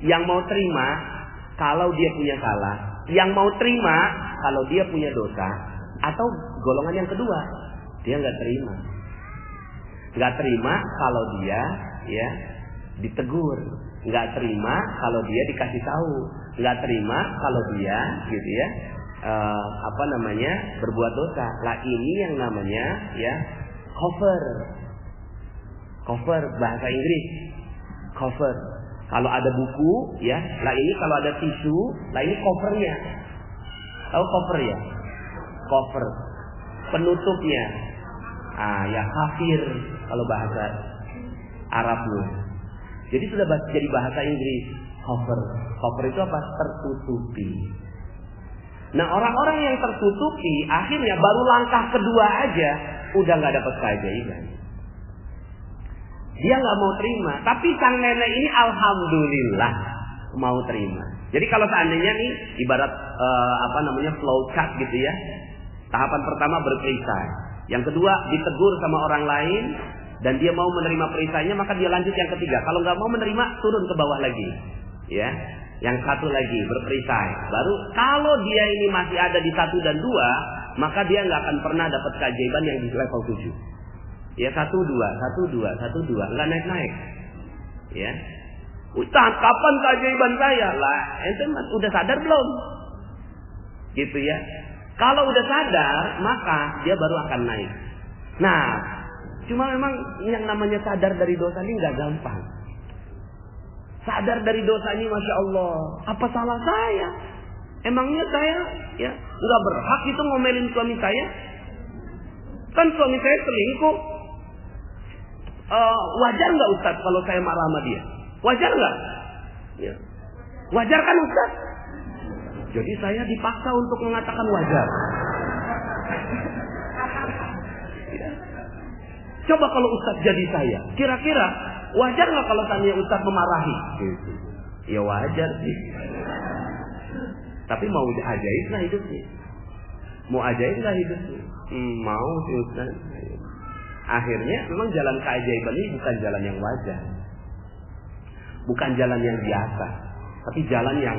Yang mau terima kalau dia punya salah. Yang mau terima kalau dia punya dosa. Atau golongan yang kedua, dia nggak terima. Nggak terima kalau dia ya ditegur. Nggak terima kalau dia dikasih tahu. Nggak terima kalau dia gitu ya berbuat dosa. Lah ini yang namanya ya cover bahasa Inggris. Cover. Kalau ada buku ya, lah ini kalau ada tisu, lah ini covernya. Tahu cover ya? Cover. Penutupnya. Ya kafir kalau bahasa Arabnya. Jadi sudah jadi bahasa Inggris. Cover itu apa? Tertutupi. Nah, orang-orang yang tertutupi akhirnya baru langkah kedua aja udah nggak dapat keajaiban. Dia nggak mau terima. Tapi sang nenek ini alhamdulillah mau terima. Jadi kalau seandainya nih ibarat flow chart gitu ya. Tahapan pertama berperisai. Yang kedua ditegur sama orang lain dan dia mau menerima perisainya, maka dia lanjut yang ketiga. Kalau nggak mau menerima, turun ke bawah lagi. Ya. Yang satu lagi berperisai. Baru kalau dia ini masih ada di 1 dan 2, maka dia nggak akan pernah dapat keajaiban yang di level 7. Ya 1, 2, 1, 2, 1, 2, nggak naik-naik. Ya. Ustaz, kapan keajaiban saya? Lah, ente udah sadar belum? Gitu ya. Kalau udah sadar, maka dia baru akan naik. Nah, cuma memang yang namanya sadar dari dosa ini nggak gampang. Sadar dari dosa ini, Masya Allah, apa salah saya? Emangnya saya ya nggak berhak itu ngomelin suami saya? Kan suami saya selingkuh. Wajar nggak Ustaz kalau saya marah sama dia? Wajar nggak? Ya. Wajar kan Ustaz? Jadi saya dipaksa untuk mengatakan wajar. Ya. Coba kalau Ustaz jadi saya, kira-kira wajar nggak kalau tanya Ustaz memarahi? Gitu. Ya wajar sih. Tapi mau ajaib lah hidupnya. Mau ajaib lah hidupnya. Mau sih Ustaz. Akhirnya memang jalan keajaiban ini bukan jalan yang wajar. Bukan jalan yang biasa. Tapi jalan yang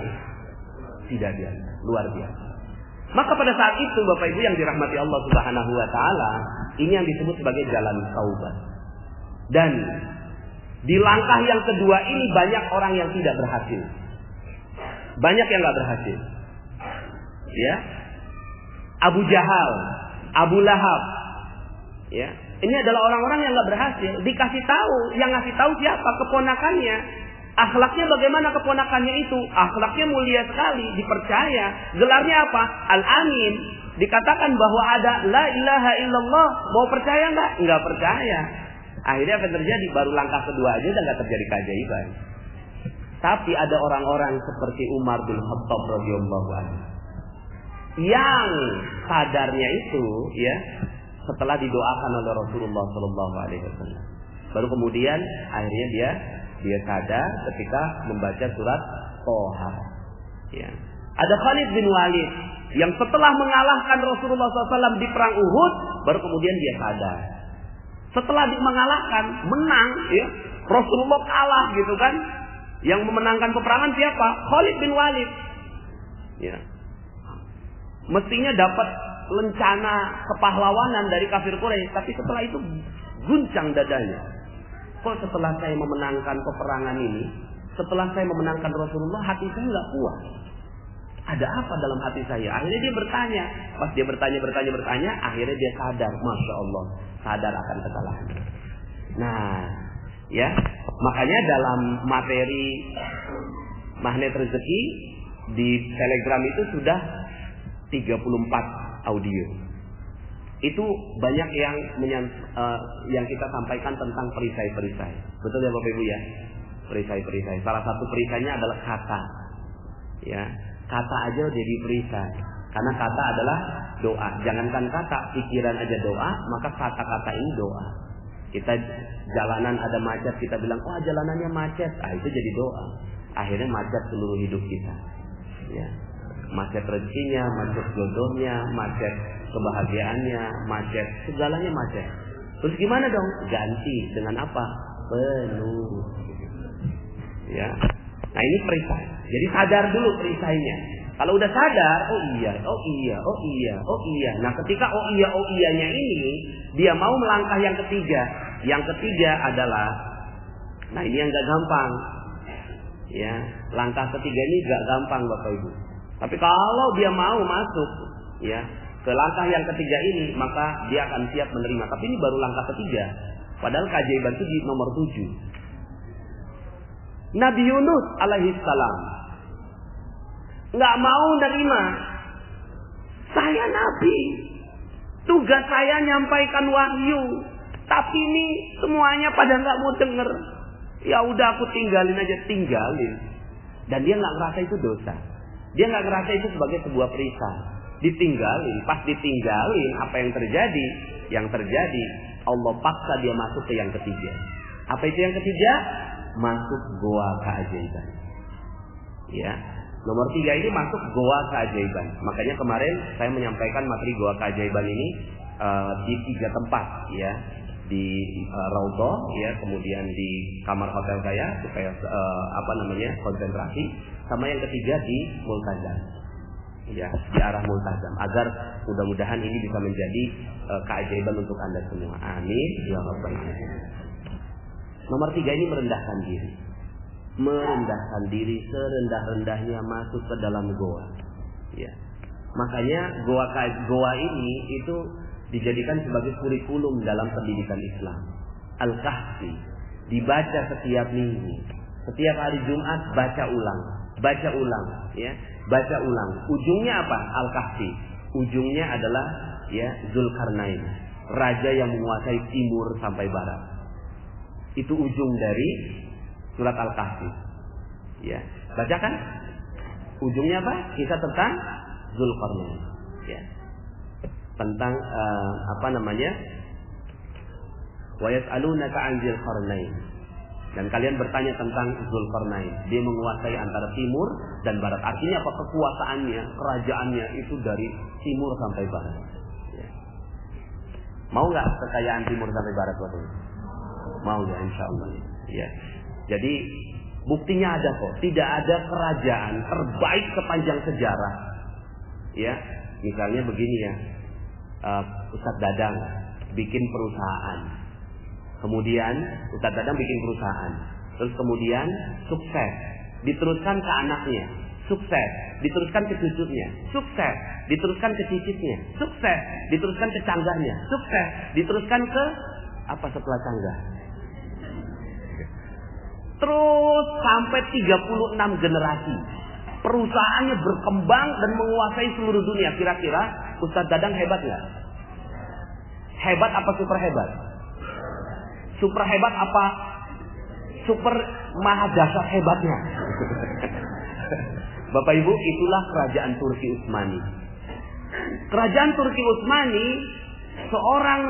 tidak biasa, luar biasa. Maka pada saat itu Bapak Ibu yang dirahmati Allah Subhanahu wa taala, ini yang disebut sebagai jalan taubat. Dan di langkah yang kedua ini banyak orang yang tidak berhasil. Banyak yang enggak berhasil. Ya. Abu Jahal, Abu Lahab. Ya. Ini adalah orang-orang yang enggak berhasil, dikasih tahu, yang ngasih tahu siapa? Keponakannya. Akhlaknya bagaimana keponakannya itu? Akhlaknya mulia sekali, dipercaya. Gelarnya apa? Al-Amin. Dikatakan bahwa ada la ilaha illallah. Mau percaya enggak? Enggak percaya. Akhirnya apa terjadi? Baru langkah kedua aja udah enggak terjadi keajaiban. Tapi ada orang-orang seperti Umar bin Khattab radhiyallahu anhu yang sadarnya itu ya setelah didoakan oleh Rasulullah sallallahu alaihi wasallam. Baru kemudian akhirnya dia sadar ketika membaca surat Toha. Ya. Ada Khalid bin Walid yang setelah mengalahkan Rasulullah SAW di perang Uhud, baru kemudian dia sadar. Setelah mengalahkan, menang, ya, Rasulullah kalah gitu kan? Yang memenangkan peperangan siapa? Khalid bin Walid. Ya. Mestinya dapat lencana kepahlawanan dari kafir Quraisy, tapi setelah itu guncang dadanya. Kok setelah saya memenangkan peperangan ini, setelah saya memenangkan Rasulullah, hati saya nggak puas. Ada apa dalam hati saya? Akhirnya dia bertanya. Pas dia bertanya, akhirnya dia sadar, Masya Allah, sadar akan kesalahan. Nah, ya, makanya dalam materi magnet rezeki di Telegram itu sudah 34 audio. Itu banyak yang kita sampaikan tentang perisai-perisai. Betul ya Bapak Ibu ya? Perisai-perisai. Salah satu perisainya adalah kata. Ya, kata aja jadi perisai. Karena kata adalah doa. Jangankan kata, pikiran aja doa, maka kata-kata ini doa. Kita jalanan ada macet, kita bilang, "Oh, jalanannya macet." Itu jadi doa. Akhirnya macet seluruh hidup kita. Ya. Macet rezekinya, macet jodohnya, macet kebahagiaannya, macet, segalanya macet. Terus gimana dong? Ganti dengan apa? Penuh. Ya. Nah, ini perisai. Jadi sadar dulu perisainya. Kalau udah sadar, oh iya. Nah, ketika oh iyanya ini, dia mau melangkah yang ketiga. Yang ketiga adalah, nah ini yang gak gampang. Ya, langkah ketiga ini gak gampang Bapak Ibu. Tapi kalau dia mau masuk, ya, ke langkah yang ketiga ini, maka dia akan siap menerima. Tapi ini baru langkah ketiga. Padahal keajaiban itu di nomor 7. Nabi Yunus alaihissalam nggak mau nerima. Saya nabi, Tugas saya nyampaikan wahyu. Tapi ini semuanya pada nggak mau denger. Ya udah aku tinggalin aja, tinggalin. Dan dia nggak ngerasa itu dosa. Dia nggak ngerasa itu sebagai sebuah perisai. Ditinggalin, pas ditinggalin apa yang terjadi? Yang terjadi Allah paksa dia masuk ke yang ketiga. Apa itu yang ketiga? Masuk goa keajaiban. Ya, nomor 3 ini masuk goa keajaiban. Makanya kemarin saya menyampaikan materi goa keajaiban ini di 3 tempat, ya, di Raudhah, ya, kemudian di kamar hotel saya supaya konsentrasi, sama yang ketiga di Multazam, ya, di arah Multazam, agar mudah-mudahan ini bisa menjadi keajaiban untuk Anda semua. Amin ya rabbal alamin. Nomor 3 ini merendahkan diri. Merendahkan diri serendah-rendahnya masuk ke dalam goa. Ya. Makanya goa ini itu dijadikan sebagai kurikulum dalam pendidikan Islam. Al-Kahfi dibaca setiap minggu. Setiap hari Jumat baca ulang, ya, baca ulang. Ujungnya apa? Al-Kahfi. Ujungnya adalah, ya, Zulkarnain, raja yang menguasai timur sampai barat. Itu ujung dari surat Al-Kahfi. Ya, bacakan. Ujungnya apa? Kisah tentang Zulkarnain. Ya. Tentang wa yas'alunaka 'an Zulkarnain. Dan kalian bertanya tentang Zulkarnain. Dia menguasai antara timur dan barat. Artinya apa? Kekuasaannya, kerajaannya itu dari timur sampai barat. Ya. Mau nggak kekayaan timur sampai barat waktu itu? Mau ya, insya Allah. Ya. Jadi buktinya ada kok. Tidak ada kerajaan terbaik sepanjang sejarah. Ya, misalnya begini ya, Ustadz Dadang bikin perusahaan. Kemudian Ustadz Dadang bikin perusahaan. Terus kemudian sukses. Diteruskan ke anaknya. Sukses. Diteruskan ke cucunya. Sukses. Diteruskan ke cicitnya. Sukses. Diteruskan ke canggahnya. Sukses. Diteruskan ke apa setelah canggah? Terus sampai 36 generasi. Perusahaannya berkembang dan menguasai seluruh dunia. Kira-kira Ustadz Dadang hebat nggak? Hebat apa super hebat? Super hebat apa super maha dahsyat hebatnya? Bapak Ibu, itulah kerajaan Turki Utsmani. Kerajaan Turki Utsmani, seorang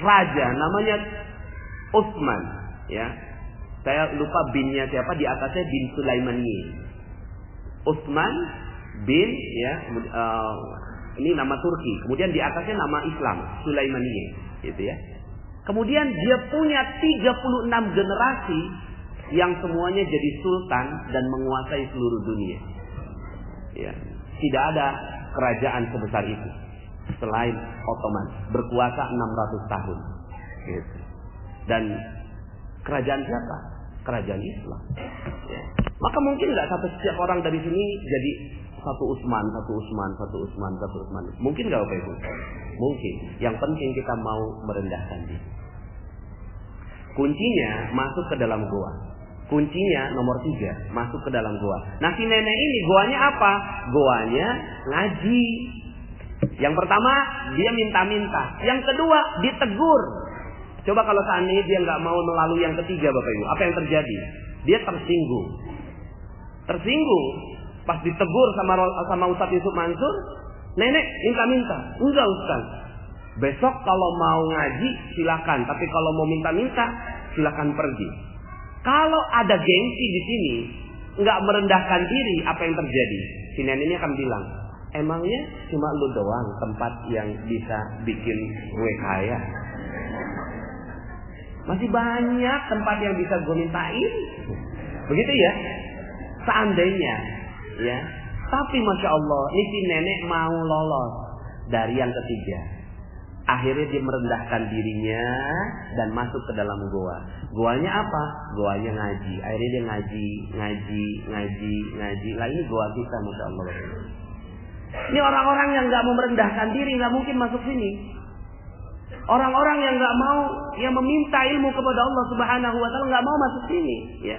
raja namanya Utsman, ya. Saya lupa binnya siapa, di atasnya bin Sulaimani. Utsman bin, ya, ini nama Turki. Kemudian di atasnya nama Islam, Sulaimani, gitu ya. Kemudian dia punya 36 generasi yang semuanya jadi sultan dan menguasai seluruh dunia. Ya, tidak ada kerajaan sebesar itu selain Ottoman, berkuasa 600 tahun. Gitu. Dan kerajaan siapa? Kerajaan Islam. Ya. Maka mungkin nggak setiap orang dari sini jadi satu Utsman. Mungkin nggak Bapak Ibu? Mungkin. Yang penting kita mau merendahkan diri. Kuncinya masuk ke dalam goa. Kuncinya nomor 3, masuk ke dalam goa. Nah, si nenek ini goanya apa? Goanya ngaji. Yang pertama, dia minta-minta. Yang kedua, ditegur. Coba kalau seandainya dia nggak mau melalui yang ketiga, Bapak Ibu, apa yang terjadi? Dia tersinggung. Pas ditegur sama Ustadz Yusuf Mansur, nenek minta-minta. Enggak Ustaz. Besok kalau mau ngaji silakan, tapi kalau mau minta-minta silakan pergi. Kalau ada gengsi di sini, nggak merendahkan diri, apa yang terjadi? Si nenek ini akan bilang, emangnya cuma lu doang tempat yang bisa bikin gue kaya? Masih banyak tempat yang bisa gue mintain. Begitu ya. Seandainya, ya. Tapi Masya Allah, ini si nenek mau lolos dari yang ketiga. Akhirnya dia merendahkan dirinya dan masuk ke dalam goa. Goanya apa? Goanya ngaji. Akhirnya dia ngaji. Lah ini goa kita, Masya Allah. Ini orang-orang yang gak mau merendahkan diri, gak mungkin masuk sini. Orang-orang yang nggak mau, yang meminta ilmu kepada Allah Subhanahu Wa Taala nggak mau masuk sini. Ya,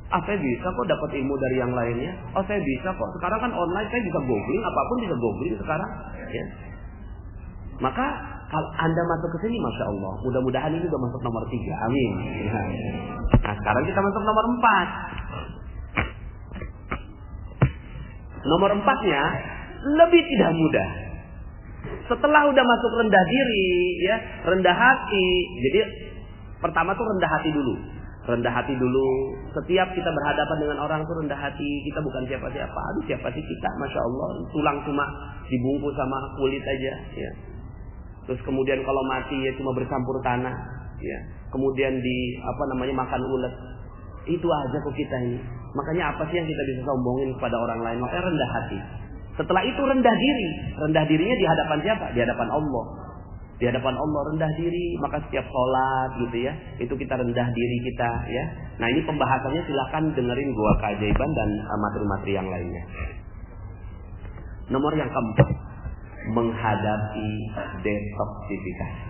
saya bisa kok dapat ilmu dari yang lainnya. Saya bisa kok. Sekarang kan online, saya bisa googling, apapun bisa googling sekarang. Ya. Maka kalau Anda masuk ke sini, Masya Allah, mudah-mudahan ini udah masuk nomor 3. Amin. Nah, sekarang kita masuk nomor 4. Nomor 4-nya lebih tidak mudah. Setelah udah masuk rendah diri, ya, rendah hati. Jadi pertama tuh rendah hati dulu. Rendah hati dulu. Setiap kita berhadapan dengan orang tuh rendah hati. Kita bukan siapa-siapa. Aduh, siapa sih kita? Masya Allah, tulang cuma dibungkus sama kulit aja. Ya. Terus kemudian kalau mati ya cuma bercampur tanah. Ya. Kemudian makan ulet. Itu aja kok kita ini. Makanya apa sih yang kita bisa sombongin kepada orang lain? Makanya rendah hati. Setelah itu rendah diri. Rendah dirinya di hadapan siapa? Di hadapan Allah. Di hadapan Allah rendah diri. Maka setiap sholat gitu ya, itu kita rendah diri kita ya. Nah, ini pembahasannya silahkan dengerin Goa Keajaiban dan materi-materi yang lainnya. Nomor yang keempat, menghadapi detoksifikasi.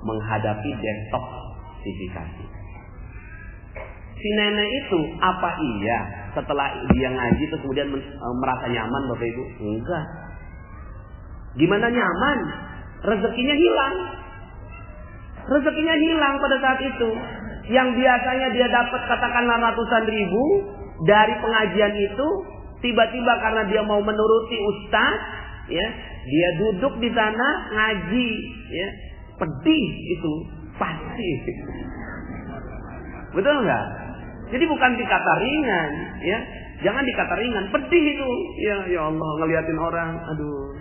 Menghadapi detoksifikasi. Si nenek itu apa iya setelah dia ngaji terus kemudian merasa nyaman Bapak Ibu? Enggak. Gimana nyaman? Rezekinya hilang. Rezekinya hilang pada saat itu. Yang biasanya dia dapat katakanlah ratusan ribu dari pengajian itu, tiba-tiba karena dia mau menuruti ustaz, ya, dia duduk di sana ngaji, ya, pedih itu pasti. Betul nggak? Jadi bukan dikata ringan, ya, jangan dikata ringan, pedih itu, ya Allah ngeliatin orang, aduh.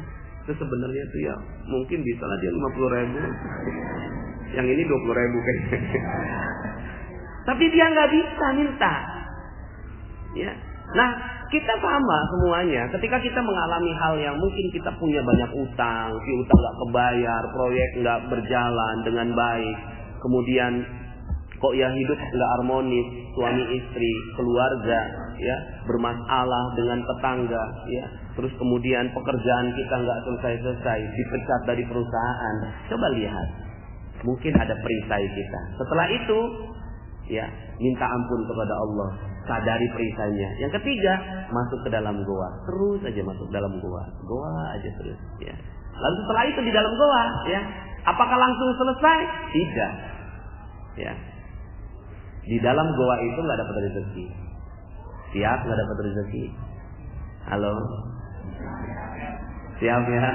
Itu sebenarnya tuh ya mungkin bisa lah dia 50.000, yang ini 20.000 kayaknya. Tapi dia nggak bisa minta, ya. Nah, kita sama semuanya. Ketika kita mengalami hal yang mungkin kita punya banyak utang, si utang nggak kebayar, proyek nggak berjalan dengan baik, kemudian kok ya hidup nggak harmonis, suami istri, keluarga, ya, bermasalah dengan tetangga, ya. Terus kemudian pekerjaan kita nggak selesai-selesai, dipecat dari perusahaan. Coba lihat, mungkin ada perisai kita. Setelah itu, ya, minta ampun kepada Allah, sadari perisainya. Yang ketiga, masuk ke dalam goa, terus aja masuk dalam goa aja terus. Ya. Lalu setelah itu di dalam goa, ya, apakah langsung selesai? Tidak. Ya. Di dalam goa itu nggak dapat rezeki. Siap nggak dapat rezeki? Halo, siap ya?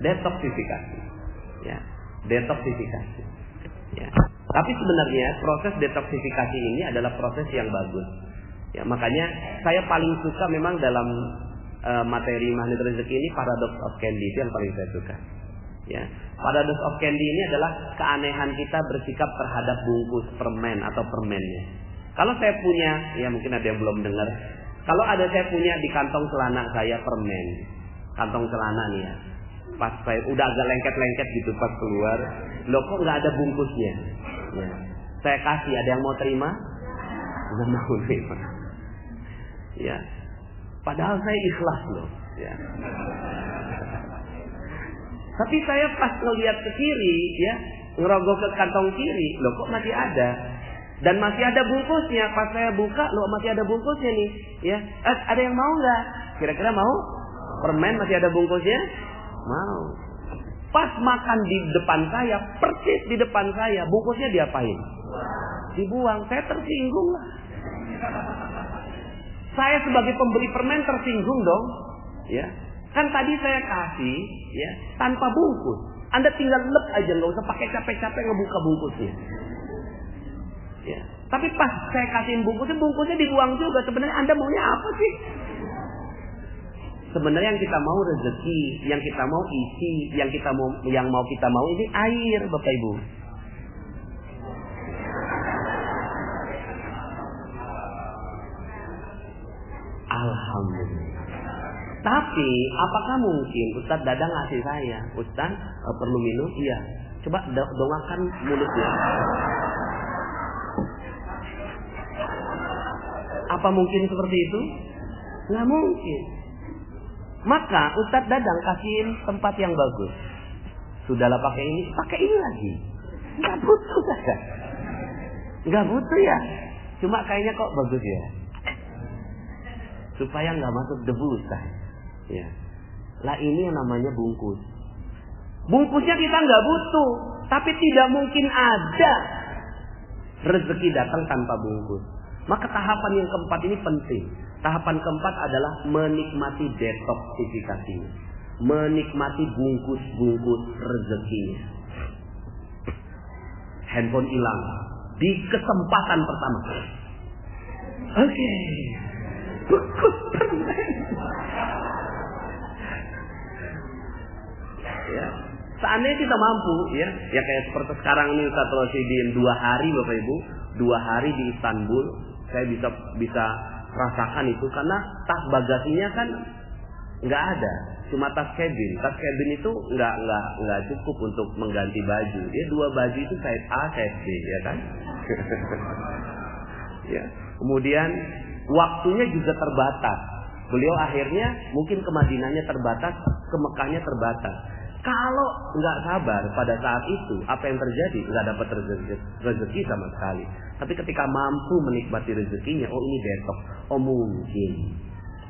Detoksifikasi, ya, detoksifikasi. Ya. Tapi sebenarnya proses detoksifikasi ini adalah proses yang bagus. Ya, makanya saya paling suka memang dalam materi Magnet Rezeki ini Paradox of Candy, itu yang paling saya suka. Ya, Paradox of Candy ini adalah keanehan kita bersikap terhadap bungkus permen atau permennya. Kalau saya punya, ya mungkin ada yang belum dengar. Kalau ada saya punya di kantong celana saya permen, kantong celana nih ya. Pas saya udah agak lengket-lengket gitu pas keluar, loh kok nggak ada bungkusnya? Ya. Saya kasih, ada yang mau terima? Nggak mau terima. Ya, padahal saya ikhlas loh. Ya. Tapi saya pas ngelihat ke kiri, ya, ngerogoh ke kantong kiri, loh kok masih ada? Dan masih ada bungkusnya. Pas saya buka, loh masih ada bungkusnya nih. Ya, ada yang mau nggak? Kira-kira mau? Permen masih ada bungkusnya? Mau. Pas makan di depan saya, persis di depan saya, bungkusnya diapain? Dibuang. Saya tersinggung lah. Saya sebagai pembeli permen tersinggung dong. Ya, kan tadi saya kasih, ya, tanpa bungkus. Anda tinggal lep aja, nggak usah pakai capek-capek ngebuka bungkusnya. Ya. Tapi pas saya kasihin bungkusnya dibuang juga. Sebenarnya Anda maunya apa sih? Sebenarnya yang kita mau rezeki, yang kita mau isi, yang mau kita mau ini air, Bapak Ibu. Alhamdulillah. Tapi apakah mungkin Ustadz Dadang ngasih saya, Ustadz perlu minum? Iya. Coba dongakan mulutnya. Apa mungkin seperti itu? Nggak mungkin. Maka Ustadz Dadang kasihin tempat yang bagus. Sudahlah pakai ini lagi. Nggak butuh saja. Nggak butuh ya. Cuma kayaknya kok bagus ya. Supaya nggak masuk debu Ustaz. Ya. Lah ini yang namanya bungkus. Bungkusnya kita nggak butuh, tapi tidak mungkin ada rezeki datang tanpa bungkus. Maka tahapan yang keempat ini penting. Tahapan keempat adalah menikmati detoksifikasinya, menikmati bungkus-bungkus rezekinya. Handphone hilang di kesempatan pertama. Oke. Bungkus permen. Ya. Seandainya kita mampu, ya kayak seperti sekarang ini Ustaz Rosyidin 2 hari Bapak Ibu, 2 hari di Istanbul, saya bisa rasakan itu karena tas bagasinya kan nggak ada, cuma tas cabin. Tas cabin itu nggak cukup untuk mengganti baju. Dia 2 baju itu size A, size B, ya kan? Ya. Kemudian waktunya juga terbatas. Beliau akhirnya mungkin ke Madinahnya terbatas, ke Mekahnya terbatas. Kalau nggak sabar pada saat itu, apa yang terjadi? Nggak dapat rezeki sama sekali. Tapi ketika mampu menikmati rezekinya, oh ini detox. Oh mungkin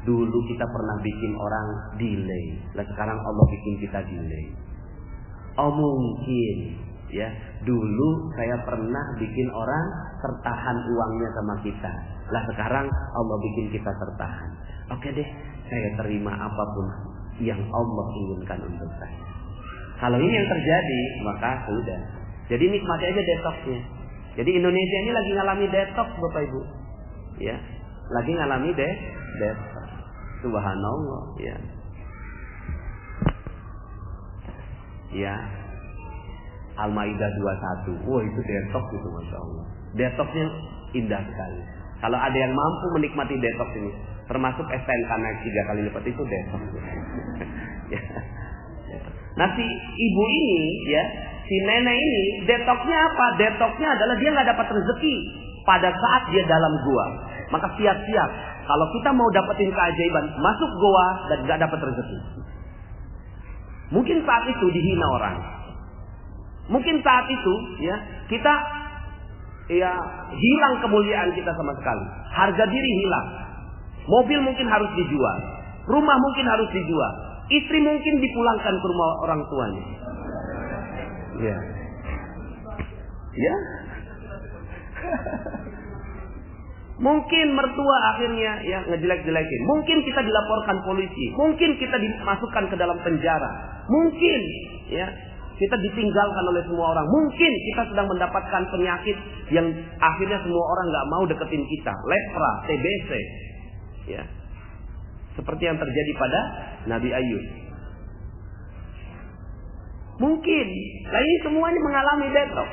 dulu kita pernah bikin orang delay, nah sekarang Allah bikin kita delay. Oh mungkin ya dulu saya pernah bikin orang tertahan uangnya sama kita, lah sekarang Allah bikin kita tertahan. Oke deh, saya terima apapun yang Allah inginkan untuk saya. Kalau ini yang terjadi, maka sudah. Jadi nikmati aja detoxnya. Jadi Indonesia ini lagi ngalami detox Bapak Ibu. Ya, lagi ngalami detox. Subhanallah, ya. Ya. Al-Maidah 21. Wah, itu detox itu Masya Allah. Detoxnya indah sekali. Kalau ada yang mampu menikmati detox ini, termasuk STNK naik 3 kali lipat, itu detox. Ya. Nah si ibu ini, ya, si nenek ini, detoxnya apa? Detoxnya adalah dia nggak dapat rezeki pada saat dia dalam gua. Maka siap-siap, kalau kita mau dapetin keajaiban, masuk gua dan nggak dapat rezeki. Mungkin saat itu dihina orang. Mungkin saat itu, ya, kita, ya, hilang kemuliaan kita sama sekali. Harga diri hilang. Mobil mungkin harus dijual. Rumah mungkin harus dijual. Istri mungkin dipulangkan ke rumah orang tuanya. Ya. Ya. Mungkin mertua akhirnya ya ngejelek-jelekin. Mungkin kita dilaporkan polisi. Mungkin kita dimasukkan ke dalam penjara. Mungkin ya kita ditinggalkan oleh semua orang. Mungkin kita sedang mendapatkan penyakit yang akhirnya semua orang nggak mau deketin kita. Lepra, TBC. Ya. Seperti yang terjadi pada Nabi Ayub. Mungkin, nah ini semuanya mengalami detox.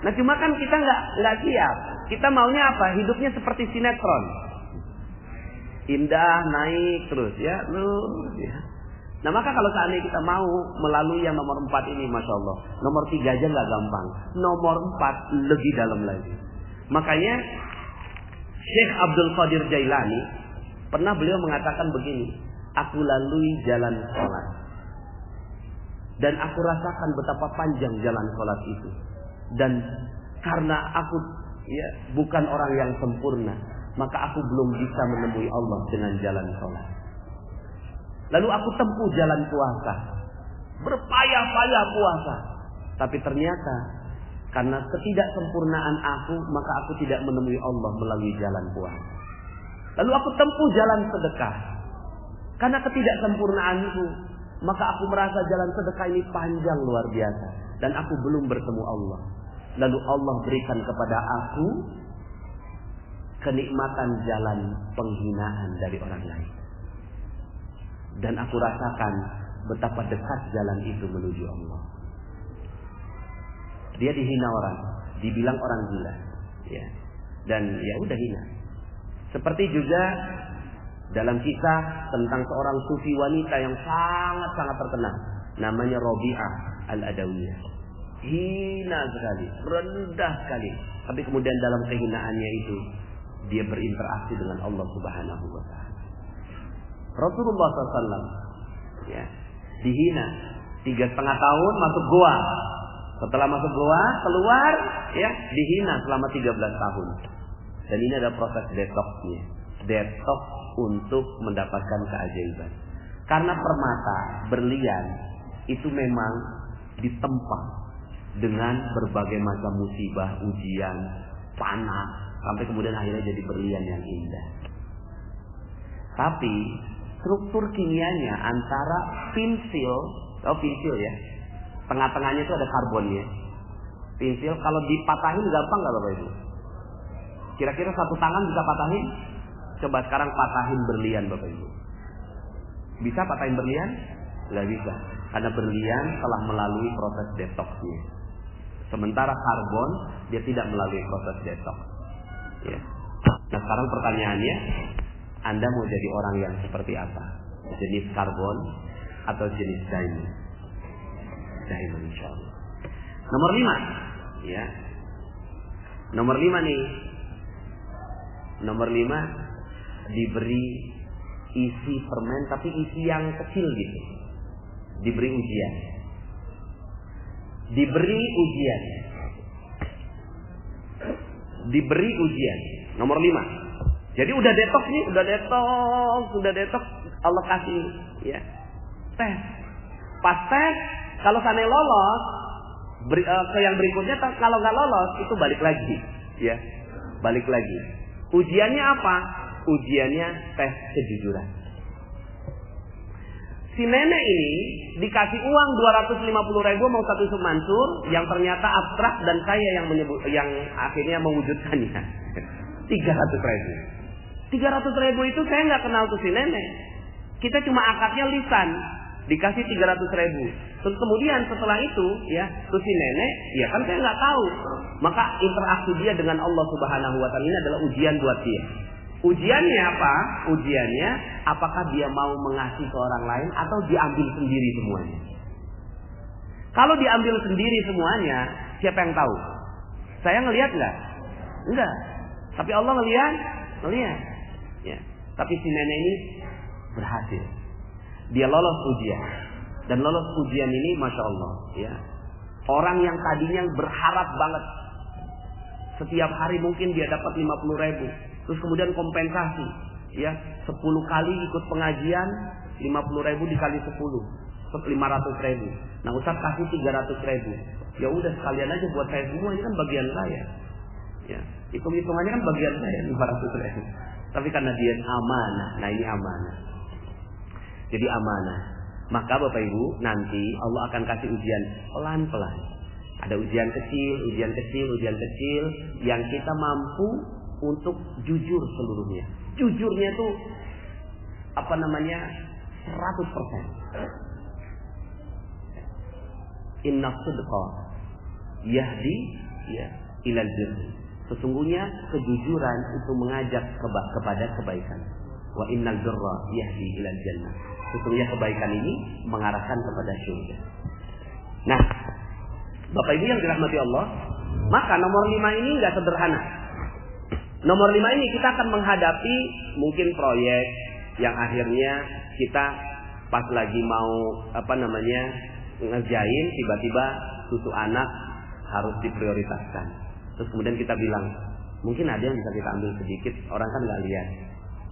Nah cuma kan kita nggak siap. Kita maunya apa? Hidupnya seperti sinetron. Indah, naik terus ya. Ya. Nah maka kalau seandainya kita mau melalui yang nomor 4 ini, Masya Allah. Nomor 3 aja nggak gampang. Nomor 4 lebih dalam lagi. Makanya Syekh Abdul Qadir Jailani pernah beliau mengatakan begini, aku lalui jalan sholat dan aku rasakan betapa panjang jalan sholat itu. Dan karena aku ya bukan orang yang sempurna, maka aku belum bisa menemui Allah dengan jalan sholat. Lalu aku tempuh jalan puasa, berpayah-payah puasa, tapi ternyata karena ketidaksempurnaan aku, maka aku tidak menemui Allah melalui jalan puasa. Lalu aku tempuh jalan sedekah. Karena ketidaksempurnaanku, maka aku merasa jalan sedekah ini panjang luar biasa. Dan aku belum bertemu Allah. Lalu Allah berikan kepada aku kenikmatan jalan penghinaan dari orang lain. Dan aku rasakan betapa dekat jalan itu menuju Allah. Dia dihina orang, dibilang orang gila. Ya. Dan ya udah hina. Seperti juga dalam kisah tentang seorang sufi wanita yang sangat-sangat terkenal. Namanya Robi'ah Al-Adawiyah. Hina sekali, rendah sekali. Tapi kemudian dalam kehinaannya itu, dia berinteraksi dengan Allah Subhanahu wa Ta'ala. Rasulullah SAW ya, dihina 3,5 tahun masuk goa. Setelah masuk goa, keluar ya, dihina selama 13 tahun. Dan ini ada proses detoxnya. Detox untuk mendapatkan keajaiban. Karena permata, berlian itu memang ditempa dengan berbagai macam musibah, ujian, panas, sampai kemudian akhirnya jadi berlian yang indah. Tapi struktur kimianya antara pensil, pensil ya, tengah-tengahnya itu ada karbonnya. Pensil kalau dipatahin gampang nggak Bapak Ibu? Kira-kira satu tangan bisa patahin? Coba sekarang patahin berlian Bapak Ibu. Bisa patahin berlian? Nggak bisa. Karena berlian telah melalui proses detoksnya. Sementara karbon dia tidak melalui proses detoks. Ya. Nah sekarang pertanyaannya, Anda mau jadi orang yang seperti apa? Jenis karbon atau jenis diamond? Diamond insyaallah. Nomor 5, ya. Nomor 5 nih. Nomor 5 diberi isi permen tapi isi yang kecil gitu. Diberi ujian. Diberi ujian. Diberi ujian. Nomor 5. Jadi udah detox nih, udah detox, Allah kasih ya. Tes. Pas tes, kalau sana lolos, ke yang berikutnya, kalau nggak lolos itu balik lagi, ya. Balik lagi. Ujiannya apa? Ujiannya tes kejujuran. Si nenek ini dikasih uang 250.000 mau satu Yusuf Mansur yang ternyata abstrak dan saya yang akhirnya mewujudkannya. 300.000 itu saya nggak kenal tuh si nenek. Kita cuma akadnya lisan, dikasih 300.000. Terus kemudian setelah itu ya, tuh si nenek, ya kan saya nggak tahu. Maka interaksi dia dengan Allah Subhanahu Wa Taala ini adalah ujian buat dia. Ujiannya apa? Ujiannya apakah dia mau mengasih ke orang lain atau diambil sendiri semuanya. Kalau diambil sendiri semuanya, siapa yang tahu? Saya ngelihat nggak? Enggak. Tapi Allah ngelihat. Ya. Tapi si nenek ini berhasil. Dia lolos ujian. Dan lolos ujian ini Masya Allah. Ya. Orang yang tadinya berharap banget. Setiap hari mungkin dia dapat 50.000. Terus kemudian kompensasi. Ya, 10 kali ikut pengajian, 50.000 dikali 10. 500.000. Nah Ustaz kasih 300.000. Ya udah sekalian aja buat saya semua, ini kan bagian saya. Ya, hitung-hitungannya kan bagian saya 500.000. Tapi karena dia amanah, nah ini amanah. Jadi amanah. Maka Bapak Ibu nanti Allah akan kasih ujian pelan-pelan. Ada ujian kecil yang kita mampu untuk jujur seluruhnya. Jujurnya itu 100%. Inna sidqa yahdi ilal birr. Sesungguhnya kejujuran itu mengajak kepada kebaikan. Wa innal birra yahdi ilal jannah. Sesungguhnya kebaikan ini mengarahkan kepada surga. Nah, Bapak Ibu yang dirahmati Allah, maka nomor 5 ini enggak sederhana. Nomor 5 ini kita akan menghadapi mungkin proyek yang akhirnya kita pas lagi mau ngerjain, tiba-tiba susu anak harus diprioritaskan. Terus kemudian kita bilang, mungkin ada yang bisa kita ambil sedikit, orang kan nggak lihat.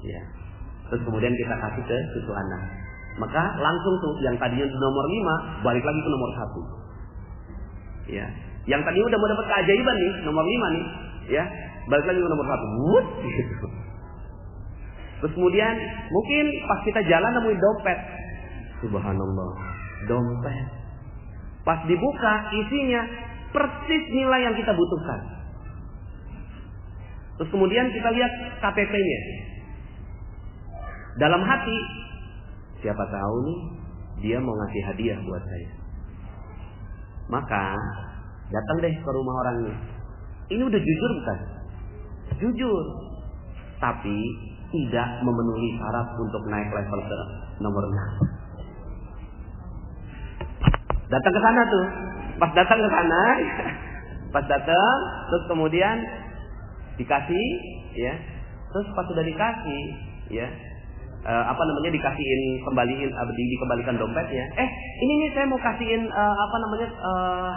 Ya. Terus kemudian kita kasih ke susu anak. Maka langsung tuh yang tadinya nomor 5 balik lagi ke nomor 1. Ya. Yang tadi udah mau dapat keajaiban nih, nomor 5 nih, ya. Balik lagi ke nomor 1. Gitu. Terus kemudian mungkin pas kita jalan nemuin dompet. Subhanallah, dompet. Pas dibuka isinya persis nilai yang kita butuhkan. Terus kemudian kita lihat KTP-nya. Dalam hati, siapa tahu nih dia mau ngasih hadiah buat saya. Maka datang deh ke rumah orangnya. Ini udah jujur bukan? Jujur. Tapi tidak memenuhi syarat untuk naik level ke nomor 6. Datang ke sana tuh. Pas datang ke sana, terus kemudian dikasih, ya. Terus pas sudah dikasih, ya. Dikembalikan dompetnya. Ini nih saya mau kasihin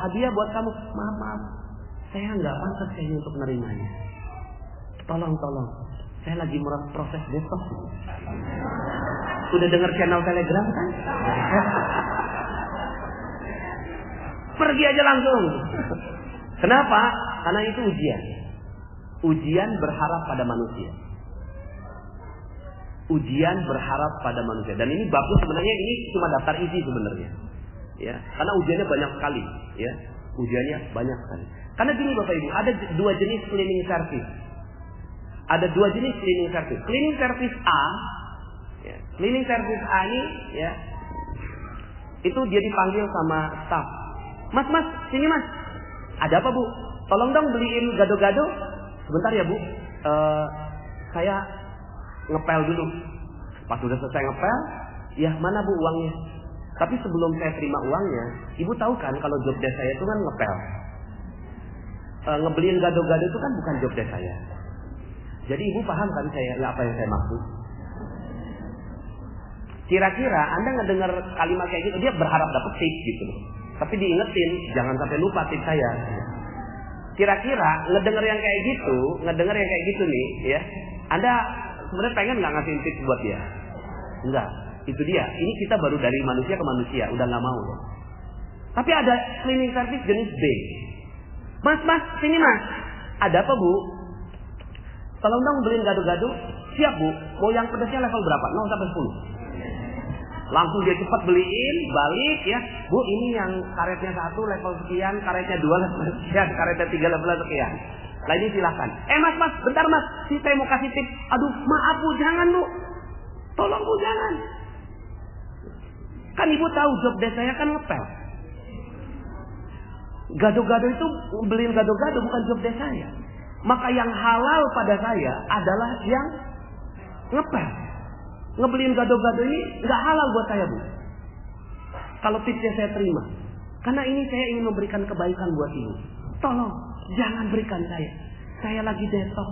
hadiah buat kamu. Maaf. Saya nggak pantas kayaknya untuk menerimanya. Tolong. Saya lagi proses detox. Udah dengar channel Telegram kan? Pergi aja langsung. Kenapa? Karena itu ujian. Ujian berharap pada manusia. Ujian berharap pada manusia. Dan ini babnya sebenarnya ini cuma daftar isi sebenarnya. Ya, karena ujiannya banyak sekali. Ya, ujiannya banyak sekali. Karena gini Bapak Ibu, ada dua jenis cleaning service. Ada dua jenis cleaning service. Cleaning service A, ya, cleaning service A ini, ya, itu dia dipanggil sama staff. Mas, sini mas. Ada apa bu? Tolong dong beliin gado-gado. Sebentar ya bu. Saya ngepel dulu. Pas udah selesai ngepel, ya mana bu uangnya? Tapi sebelum saya terima uangnya, ibu tahu kan kalau job desk saya itu kan ngepel. Ngebeliin gado-gado itu kan bukan job desk saya. Jadi ibu paham kan apa yang saya maksud? Kira-kira Anda ngedengar kalimat kayak gitu, dia berharap dapat tip gitu loh. Tapi diingetin, jangan sampai lupa tip saya. Kira-kira ngedengar yang kayak gitu nih, ya. Anda sebenarnya pengen nggak ngasih tips buat dia? Enggak, itu dia. Ini kita baru dari manusia ke manusia, udah nggak mau. Tapi ada cleaning service jenis B. Mas, sini mas. Ada apa bu? Tolong dong beliin gado-gado. Siap bu. Mau yang pedasnya level berapa? 0 sampai 10. Langsung dia cepat beliin, balik ya. Bu ini yang karetnya 1 level sekian, karetnya 2 level sekian, karetnya 3 level sekian. Lah ini silahkan. Mas, bentar mas. Saya mau kasih tips. Aduh maaf bu, jangan bu. Tolong bu, jangan. Kan ibu tahu job desk saya kan ngepel. Gado-gado itu, beliin gado-gado bukan job desk saya. Maka yang halal pada saya adalah yang ngepel. Ngebeliin gado-gado ini nggak halal buat saya bu. Kalau tipsnya saya terima, karena ini saya ingin memberikan kebaikan buat ibu. Tolong jangan berikan saya. Saya lagi detox.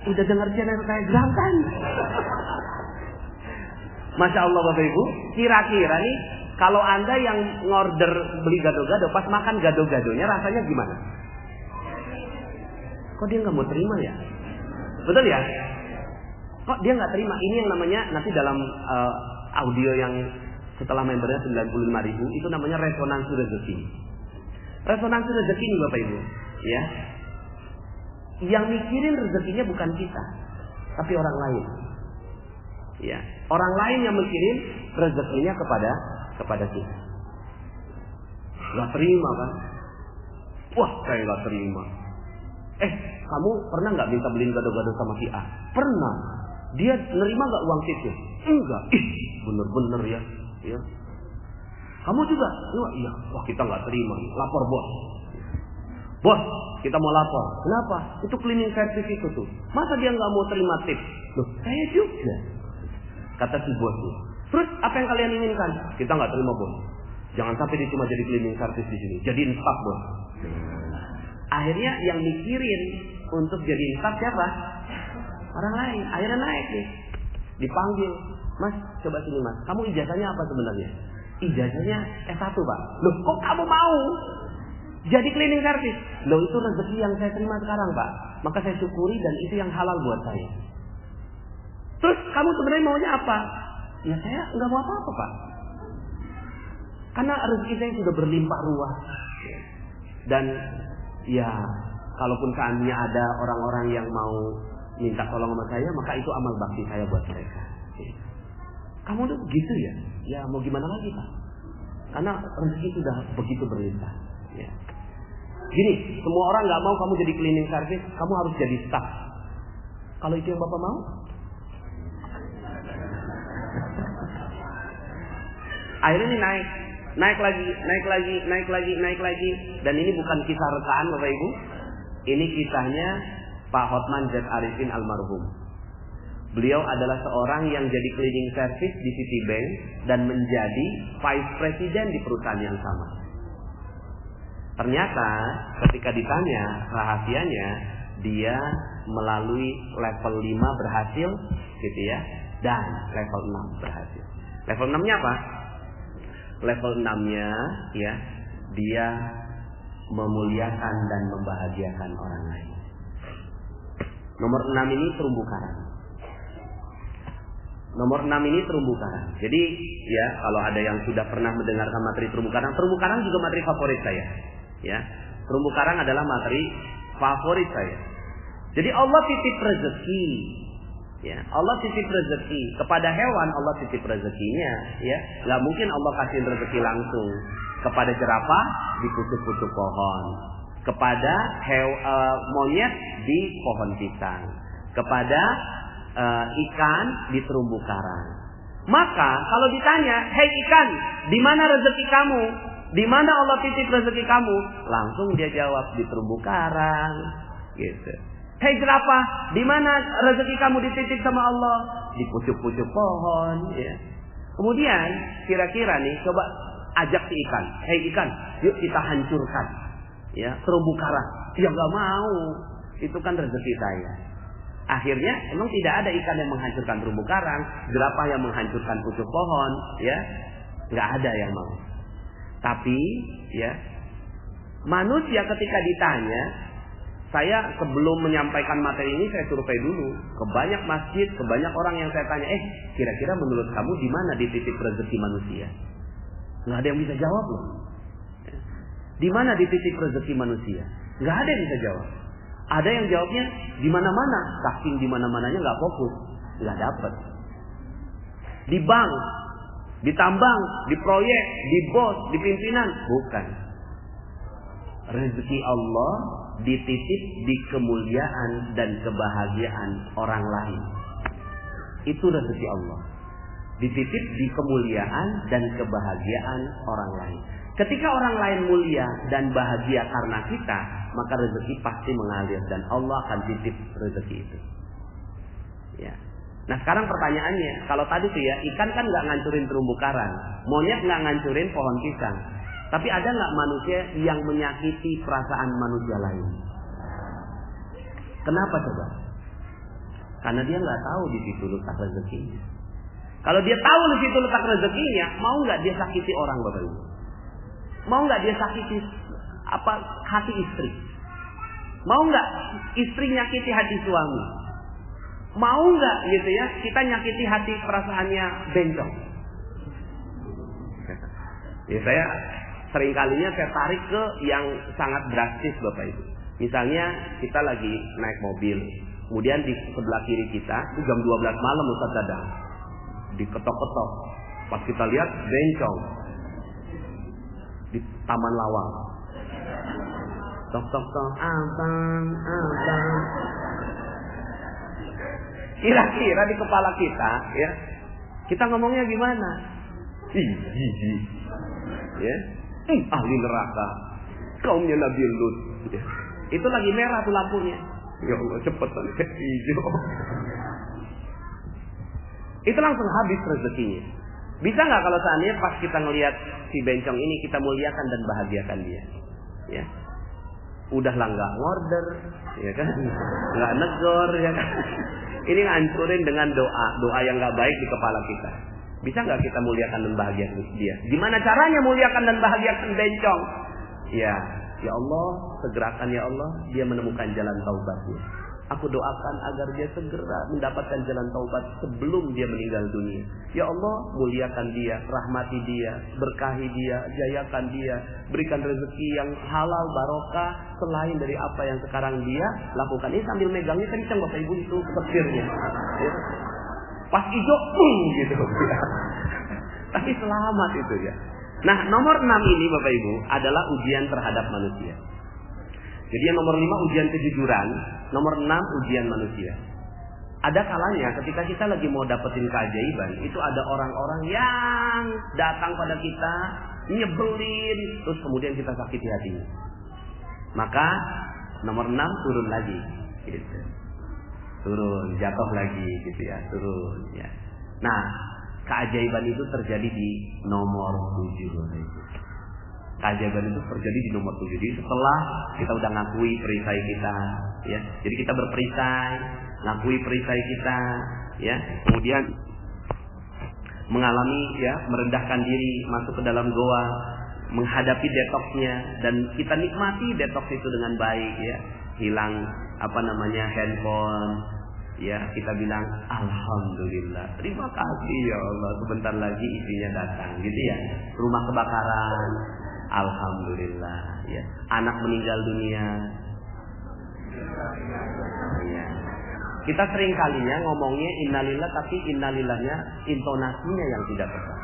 Udah dengar channel Telegram kan? Masya Allah Bapak Ibu. Kira-kira nih kalau Anda yang ngorder beli gado-gado, pas makan gado-gadonya rasanya gimana? Kok dia nggak mau terima ya? Betul ya? Kok dia nggak terima? Ini yang namanya nanti dalam audio yang setelah membernya 95.000 itu namanya resonansi rezeki. Resonansi rezeki nih Bapak Ibu, ya. Yang mikirin rezekinya bukan kita, tapi orang lain. Ya, orang lain yang mikirin rezekinya kepada kita. Gak terima kan? Wah, saya gak terima. Kamu pernah nggak minta beliin gado-gado sama si A? Pernah. Dia nerima nggak uang tipsnya? Enggak. Bener-bener ya. Ya. Kamu juga? Iya. Wah kita nggak terima. Lapor bos. Bos, kita mau lapor. Kenapa? Itu cleaning service itu tuh. Masa dia nggak mau terima tips? Loh, saya juga. Kata si bos tuh. Terus apa yang kalian inginkan? Kita nggak terima bos. Jangan sampai dia cuma jadi cleaning service di sini. Jadiin staff bos. Akhirnya yang mikirin untuk jadi staff siapa? Orang lain. Akhirnya naik nih. Dipanggil. Mas, coba sini mas. Kamu ijazahnya apa sebenarnya? Ijazahnya S1 pak. Loh kok kamu mau jadi cleaning service? Loh itu rezeki yang saya terima sekarang pak. Maka saya syukuri dan itu yang halal buat saya. Terus kamu sebenarnya maunya apa? Ya saya nggak mau apa-apa pak. Karena rezeki saya sudah berlimpah ruah. Dan ya, kalaupun seandainya ada orang-orang yang mau minta tolong sama saya, maka itu amal bakti saya buat mereka. Kamu tuh begitu ya? Ya mau gimana lagi pak? Karena rezeki sudah begitu berlimpah. Ya. Gini, semua orang nggak mau kamu jadi cleaning service, kamu harus jadi staff. Kalau itu yang bapak mau? Akhirnya ini naik lagi, dan ini bukan kisah rekaan Bapak Ibu. Ini kisahnya Pak Hotman Zat Arifin almarhum. Beliau adalah seorang yang jadi cleaning service di Citibank dan menjadi vice president di perusahaan yang sama. Ternyata ketika ditanya rahasianya, dia melalui level 5 berhasil gitu ya, dan level 6 berhasil. Level 6-nya apa? Level 6-nya ya, dia memuliakan dan membahagiakan orang lain. Nomor 6 ini terumbu karang. Nomor 6 ini terumbu karang. Jadi ya kalau ada yang sudah pernah mendengarkan materi terumbu karang juga materi favorit saya. Ya, terumbu karang adalah materi favorit saya. Jadi Allah titip rezeki. Ya, Allah titip rezeki kepada hewan, Allah titip rezekinya. Ya, nggak mungkin Allah kasih rezeki langsung kepada jerapah di pucuk-pucuk pohon, kepada monyet di pohon pisang, kepada ikan di terumbu karang. Maka kalau ditanya, hei ikan, di mana rezeki kamu? Di mana Allah titip rezeki kamu? Langsung dia jawab, di terumbu karang. Gitu. Hei jerapah, di mana rezeki kamu dititip sama Allah? Di pucuk-pucuk pohon. Ya. Kemudian kira-kira nih, coba ajak si ikan. Hei ikan, yuk kita hancurkan. Ya, terumbu karang. Ya nggak mau. Itu kan rezeki saya. Akhirnya emang tidak ada ikan yang menghancurkan terumbu karang, jerapah yang menghancurkan pucuk pohon, ya, nggak ada yang mau. Tapi, ya, manusia ketika ditanya, saya sebelum menyampaikan materi ini saya survei dulu ke banyak masjid, ke banyak orang yang saya tanya, kira-kira menurut kamu di mana dititip rezeki manusia? Nggak ada yang bisa jawab loh. Di mana dititip rezeki manusia? Nggak ada yang bisa jawab. Ada yang jawabnya di mana-mana, saking di mana-mananya nggak fokus, nggak dapat. Di bank, di tambang, di proyek, di bos, di pimpinan, bukan. Rezeki Allah dititip di kemuliaan dan kebahagiaan orang lain. Itu rezeki Allah. Dititip di kemuliaan dan kebahagiaan orang lain. Ketika orang lain mulia dan bahagia karena kita, maka rezeki pasti mengalir dan Allah akan titip rezeki itu. Ya. Nah sekarang pertanyaannya, kalau tadi tuh ya, ikan kan nggak ngancurin terumbu karang, monyet nggak ngancurin pohon pisang, tapi ada nggak manusia yang menyakiti perasaan manusia lain? Kenapa coba? Karena dia nggak tahu di situ letak rezekinya. Kalau dia tahu di situ letak rezekinya, mau nggak dia sakiti orang, Bapak Ibu? Mau nggak dia sakiti hati istri? Mau nggak istri nyakiti hati suami? Mau nggak gitu ya kita nyakiti hati perasaannya bencong? Ya saya seringkalinya saya tarik ke yang sangat drastis Bapak Ibu. Misalnya kita lagi naik mobil, kemudian di sebelah kiri kita itu jam 12 malam Ustaz Dadang, diketok-ketok. Pas kita lihat bencong di Taman Lawang. Tok-tok-tok, abang. Kira-kira di kepala kita, ya, kita ngomongnya gimana? Ya, ahli neraka, kaumnya Nabi Lut. Ya. Itu lagi merah tuh lampunya. Ya Allah, cepetan hijau. Itu langsung habis rezekinya. Bisa nggak kalau seandainya pas kita ngelihat si bencong ini kita muliakan dan bahagiakan dia, ya? Udahlah nggak ngorder, ya kan? Nggak negor, ya kan? Ini ngancurin dengan doa yang nggak baik di kepala kita. Bisa nggak kita muliakan dan bahagiakan dia? Gimana caranya muliakan dan bahagiakan bencong? Ya Allah, segerakan ya Allah, dia menemukan jalan taubatnya. Aku doakan agar dia segera mendapatkan jalan taubat sebelum dia meninggal dunia. Ya Allah, muliakan dia, rahmati dia, berkahi dia, jayakan dia, berikan rezeki yang halal barokah selain dari apa yang sekarang dia lakukan. Ini sambil megangnya kencang Bapak Ibu itu petirnya. Ya. Pas hijau, gitu. Ya. Tapi selamat itu ya. Nah, nomor 6 ini Bapak Ibu adalah ujian terhadap manusia. Jadi yang nomor 5 ujian kejujuran, nomor 6 ujian manusia. Ada kalanya ketika kita lagi mau dapetin keajaiban, itu ada orang-orang yang datang pada kita, nyebelin, terus kemudian kita sakiti hatinya. Maka nomor 6 turun lagi, gitu. Turun, jatuh lagi, gitu ya, turun. Ya. Nah, keajaiban itu terjadi di nomor 7. Keajaiban itu terjadi di nomor 7. Jadi setelah kita udah ngakui perisai kita, ya. Jadi kita berperisai, ngakui perisai kita, ya. Kemudian mengalami ya, merendahkan diri, masuk ke dalam goa, menghadapi detoksnya dan kita nikmati detoks itu dengan baik ya. Hilang handphone, ya kita bilang alhamdulillah, terima kasih ya Allah, sebentar lagi istrinya datang, gitu ya. Rumah kebakaran, alhamdulillah, ya. Anak meninggal dunia, ya. Kita sering kalinya ngomongnya innalillah, tapi innalillahnya intonasinya yang tidak tepat.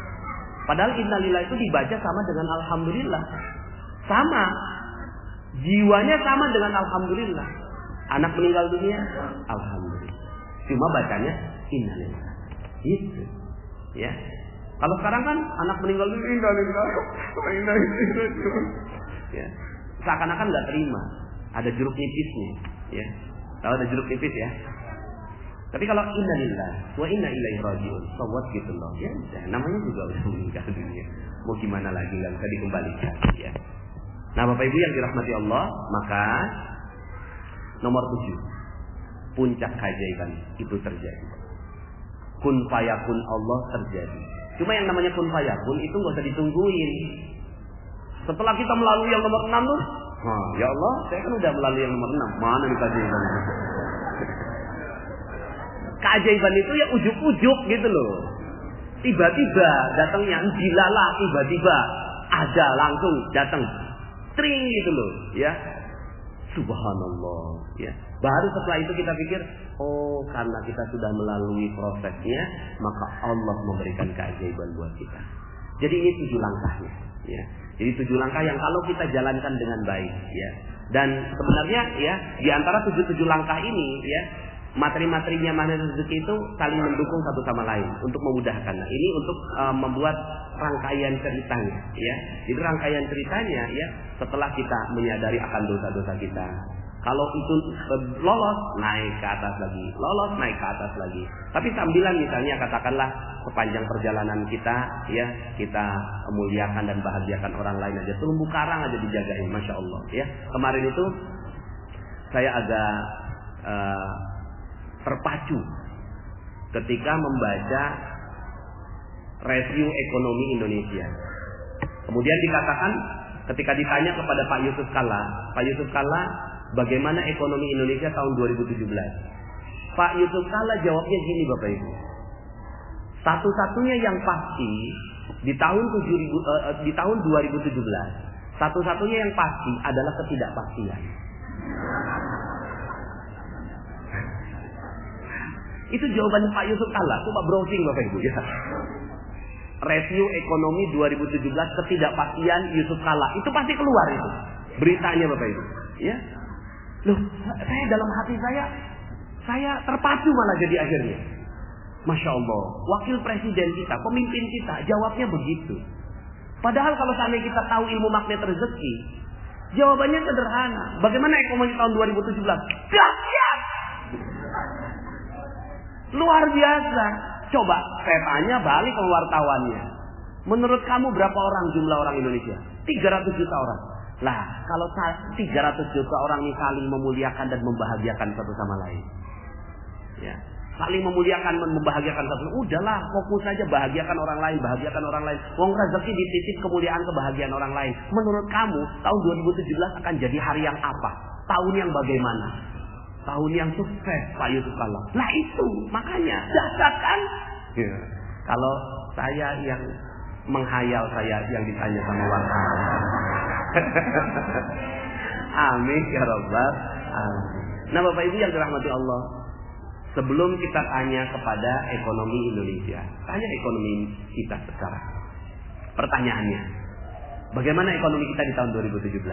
Padahal innalillah itu dibaca sama dengan alhamdulillah, sama, jiwanya sama dengan alhamdulillah. Anak meninggal dunia, alhamdulillah. Cuma bacanya innalillah. Gitu. Ya. Kalau sekarang kan anak meninggal dunia innalillah. Ya. Seakan-akan enggak terima. Ada jeruk nipisnya, ya. Tahu ada jeruk nipis ya? Tapi kalau innalillah wa inna ilaihi raji'un, sawat gitu loh. Ya, namanya juga udah meninggal dunia. Mau gimana lagi, enggak bisa dikembalikan, ya. Nah, Bapak Ibu yang dirahmati Allah, maka nomor 7, puncak keajaiban itu terjadi. Kun fayakun Allah terjadi. Cuma yang namanya kun fayakun itu nggak usah ditungguin. Setelah kita melalui yang nomor 6 tuh, ya Allah, saya kan udah melalui yang nomor 6. Mana nih keajaiban? Keajaiban itu ya ujuk-ujuk gitu loh. Tiba-tiba datangnya, dilalah tiba-tiba ada langsung datang, tring gitu loh, ya. Subhanallah, ya. Baru setelah itu kita pikir, oh karena kita sudah melalui prosesnya, maka Allah memberikan keajaiban buat kita. Jadi ini 7 langkahnya, ya. Jadi 7 langkah yang kalau kita jalankan dengan baik, ya. Dan sebenarnya ya di antara 7 langkah ini, ya, materi-materinya magnet rezeki itu saling mendukung satu sama lain untuk memudahkan. Nah, ini untuk membuat rangkaian ceritanya, ya. Jadi rangkaian ceritanya, ya, setelah kita menyadari akan dosa-dosa kita. Kalau itu lolos, naik ke atas lagi, lolos, naik ke atas lagi. Tapi sambilan misalnya katakanlah sepanjang perjalanan kita, ya, kita muliakan dan bahagiakan orang lain aja. Terumbu karang aja dijagain, masya Allah, ya. Kemarin itu saya agak terpacu ketika membaca review ekonomi Indonesia. Kemudian dikatakan ketika ditanya kepada Pak Yusuf Kalla, bagaimana ekonomi Indonesia tahun 2017? Pak Yusuf Kalla jawabnya gini, Bapak Ibu. Satu-satunya yang pasti di tahun 2017, satu-satunya yang pasti adalah ketidakpastian. Itu jawaban Pak Yusuf Kalla. Coba browsing Bapak Ibu, ya. Review ekonomi 2017 ketidakpastian Yusuf Kalla. Itu pasti keluar itu beritanya, Bapak Ibu, ya. Loh, saya dalam hati saya terpacu malah jadi akhirnya. Masya Allah, wakil presiden kita, pemimpin kita jawabnya begitu. Padahal kalau seandainya kita tahu ilmu magnet rezeki, jawabannya sederhana. Bagaimana ekonomi tahun 2017? Dahsyat! Luar biasa. Coba saya tanya balik ke wartawannya. Menurut kamu berapa orang jumlah orang Indonesia? 300 juta orang. Lah, kalau 300 juta orang ini saling memuliakan dan membahagiakan satu sama lain, ya, saling memuliakan dan membahagiakan satu, udahlah fokus saja bahagiakan orang lain, bahagiakan orang lain. Wong rezeki dititip kemuliaan kebahagiaan orang lain. Menurut kamu tahun 2017 akan jadi hari yang apa? Tahun yang bagaimana? Tahun yang sukses, Pak Yusuf Kalla. Lah itu makanya dahsyat kan? Ya. Kalau saya yang menghayal, saya yang ditanya sama wartawan. Amin ya Rabbal alamin. Nah, Bapak Ibu yang dirahmati Allah, sebelum kita tanya kepada ekonomi Indonesia, tanya ekonomi kita sekarang. Pertanyaannya, bagaimana ekonomi kita di tahun 2017?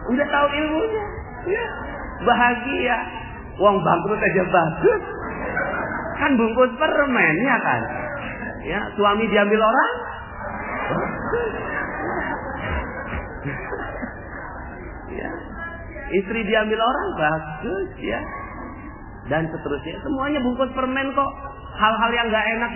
Udah tahu ilmunya, ya, bahagia. Uang bangkrut aja bagus, kan bungkus permen, ya kan? Ya, suami diambil orang, ya, istri diambil orang, bagus, ya, dan seterusnya. Semuanya bungkus permen kok. Hal-hal yang nggak enak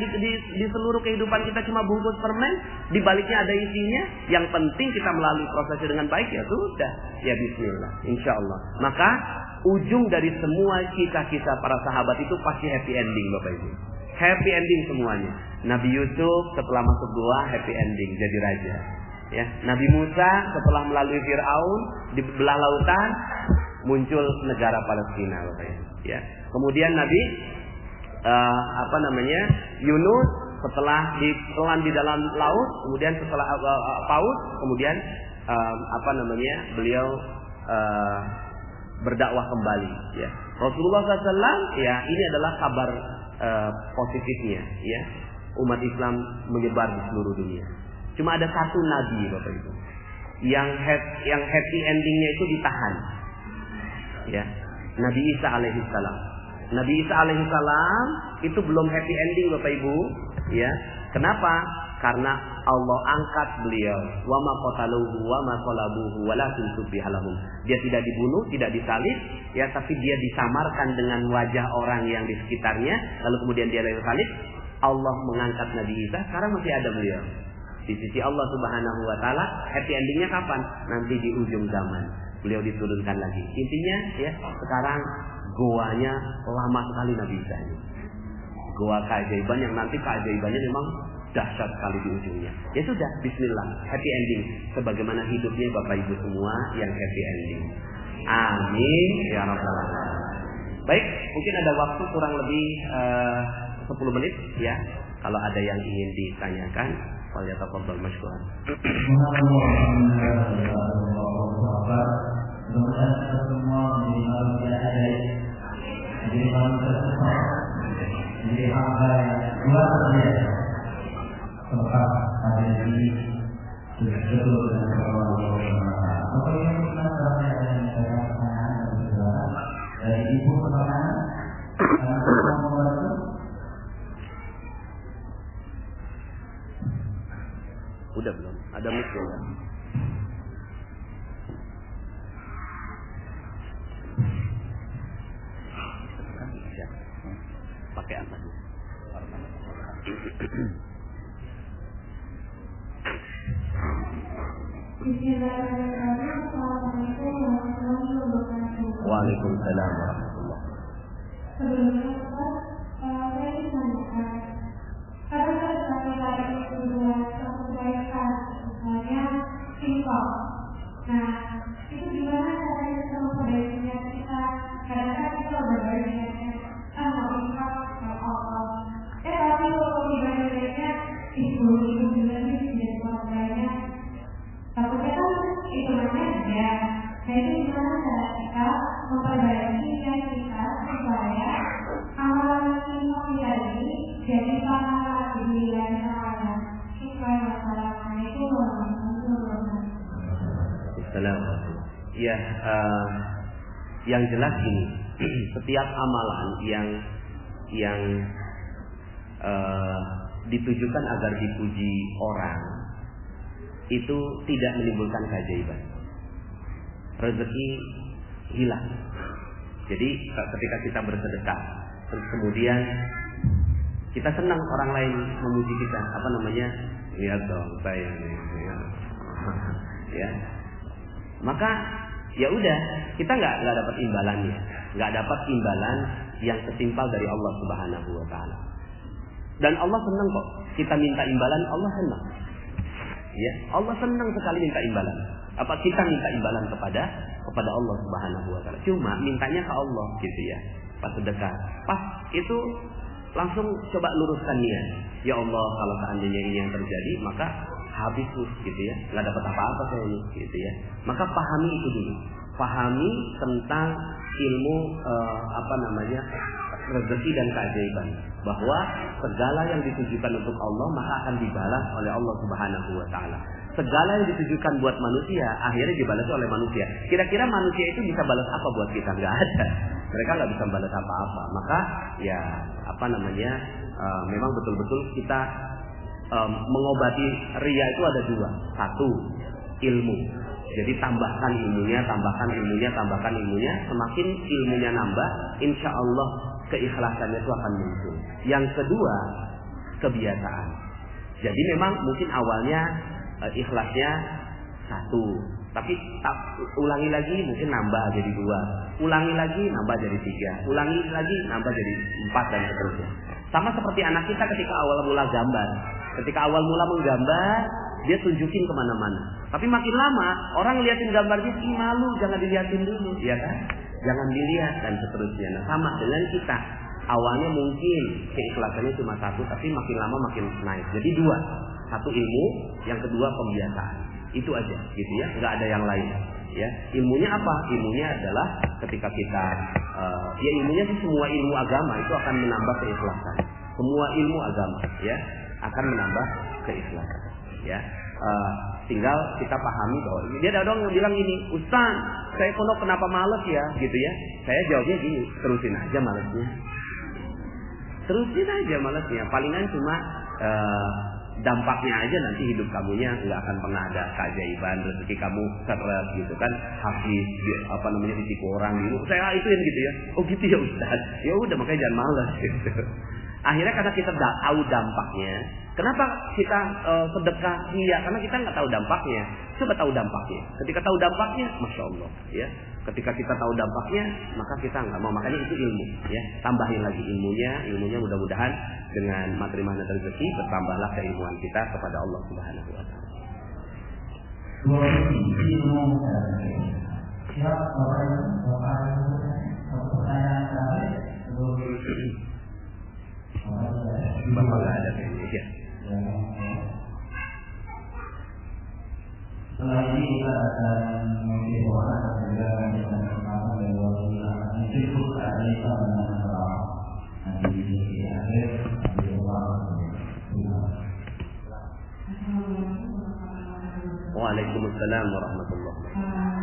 di seluruh kehidupan kita cuma bungkus permen, di baliknya ada isinya. Yang penting kita melalui prosesnya dengan baik, ya sudah, ya Bismillah, Insya Allah. Maka ujung dari semua kisah-kisah para sahabat itu pasti happy ending, Bapak Ibu. Happy ending semuanya. Nabi Yusuf setelah masuk gua happy ending jadi raja. Ya, Nabi Musa setelah melalui Firaun di belah lautan muncul negara Palestina, ya. Kemudian Nabi Yunus setelah ditelan di dalam laut, kemudian setelah paus, kemudian beliau berdakwah kembali, ya. Rasulullah SAW, ya, ini adalah kabar positifnya, ya. Umat Islam menyebar di seluruh dunia. Cuma ada satu nabi, Bapak Ibu, yang happy endingnya itu ditahan, ya. Nabi Isa alaihissalam. Nabi Isa alaihissalam itu belum happy ending, Bapak Ibu, ya. Kenapa? Karena Allah angkat beliau. Wa ma qataluhu wa ma salabuhu walakin subbiha lahum. Dia tidak dibunuh, tidak disalib, ya, tapi dia disamarkan dengan wajah orang yang di sekitarnya, lalu kemudian dia disalib. Allah mengangkat Nabi Isa, sekarang masih ada beliau di sisi Allah Subhanahu wa taala. Happy endingnya kapan? Nanti di ujung zaman beliau diturunkan lagi. Intinya, ya, sekarang goanya lama sekali Nabi Isa ini. Goa keajaiban yang nanti keajaibannya memang dahsyat sekali di ujungnya. Ya sudah, bismillah, happy ending sebagaimana hidupnya Bapak Ibu semua yang happy ending. Amin ya rabbal alamin. Baik, mungkin ada waktu kurang lebih 10 menit, ya. Kalau ada yang ingin ditanyakan, falyatafadhal masykuran. Jadi hamba yang luar biasa tempat ada ini betul dengan Allah. Apa yang kita sampaikan dari pertanyaan dan saudara dari ibu pertanyaan kita membantu. Udah belum? Ada mic belum? Pakai apa dulu? Waalaikumsalam warahmatullahi wabarakatuh. Sebelumnya, saya ditanyakan, pada saat kita itu membuat suatu kebaikan, misalnya singkong. Nah, itu gimana caranya kita memperbaikinya? Kadang-kadang kita berbaik niatnya, mau infak, mau Allah. Tapi kalau dibandingnya, ibu juga nih jadi korbannya. Takutnya kan itu namanya dia. Nah, itu gimana cara kita memperbaiki niat kita supaya amalan singkong kita ini jadi pahala di wilayah saya, supaya masalahnya itu Assalamualaikum. Ya, yang jelas ini, setiap amalan yang ditujukan agar dipuji orang itu tidak menimbulkan keajaiban. Rezeki hilang. Jadi ketika kita bersedekah, terus kemudian kita senang orang lain memuji kita, lihat dong saya ini, ya. Maka ya udah, kita nggak dapat imbalannya, nggak dapat imbalan yang setimpal dari Allah Subhanahu wa taala. Dan Allah senang kok kita minta imbalan, Allah senang. Ya, Allah senang sekali minta imbalan. Apa kita minta imbalan kepada Allah Subhanahu wa taala. Cuma mintanya ke Allah gitu ya. Pas sedekah, pas itu langsung coba luruskan niat. Ya Allah, kalau seandainya ini yang terjadi, maka habis gitu ya. Enggak dapat apa-apa saya ini gitu ya. Maka pahami itu dulu. Pahami tentang ilmu rezeki dan keajaiban, bahwa segala yang ditujukan untuk Allah maka akan dibalas oleh Allah Subhanahu wa taala. Segala yang ditujukan buat manusia akhirnya dibalas oleh manusia. Kira-kira manusia itu bisa balas apa buat kita? Enggak ada. Mereka enggak bisa balas apa-apa. Maka ya memang betul-betul kita mengobati ria itu ada dua. Satu, ilmu. Jadi tambahkan ilmunya. Semakin ilmunya nambah, insya Allah keikhlasannya itu akan muncul. Yang kedua, kebiasaan. Jadi memang mungkin awalnya ikhlasnya 1, tapi ulangi lagi mungkin nambah jadi 2, ulangi lagi nambah jadi 3, ulangi lagi nambah jadi 4 dan seterusnya. Sama seperti anak kita ketika awal mula gambar. Ketika awal mula menggambar, dia tunjukin kemana-mana. Tapi makin lama orang liatin gambar dia, ih malu, jangan diliatin dulu, ya kan? Jangan dilihat dan seterusnya. Nah sama dengan kita. Awalnya mungkin keikhlasannya cuma satu, tapi makin lama makin naik. Jadi dua, satu ilmu, yang kedua pembiasaan. Itu aja, gitu ya, nggak ada yang lain. Ya, ilmunya apa? Ilmunya adalah ketika kita, ya ilmunya sih semua ilmu agama itu akan menambah keikhlasan. Semua ilmu agama, ya, akan menambah keikhlasan. Ya, tinggal kita pahami bahwa dia ada orang yang bilang gini, Ustaz, saya pondok kenapa males ya, gitu ya. Saya jawabnya gini, terusin aja malesnya. Terusin aja malesnya. Palingan cuma dampaknya aja nanti hidup kamunya nggak akan pernah ada keajaiban, rezeki kamu seret gitu kan, habis ditipu orang gitu. Saya ituin gitu ya. Oh gitu ya Ustaz. Ya udah makanya jangan malas gitu. Akhirnya karena kita tahu dampaknya. Kenapa kita sedekah? Iya, karena kita nggak tahu dampaknya. Coba tahu dampaknya. Ketika tahu dampaknya, masya Allah, ya. Ketika kita tahu dampaknya, maka kita nggak mau. Makanya itu ilmu, ya. Tambahin lagi ilmunya mudah-mudahan dengan materi-materi rezeki bertambahlah keilmuan kita kepada Allah Subhanahu Wa Taala. Bapak nggak ada kayaknya ya. Setelah ini kita akan mengikhwan dan juga menjelaskan pertama dari Rasulullah yang cukup kali dengan Allah. Nanti di akhir nanti Allah. Waalaikumsalam warahmatullahi wabarakatuh.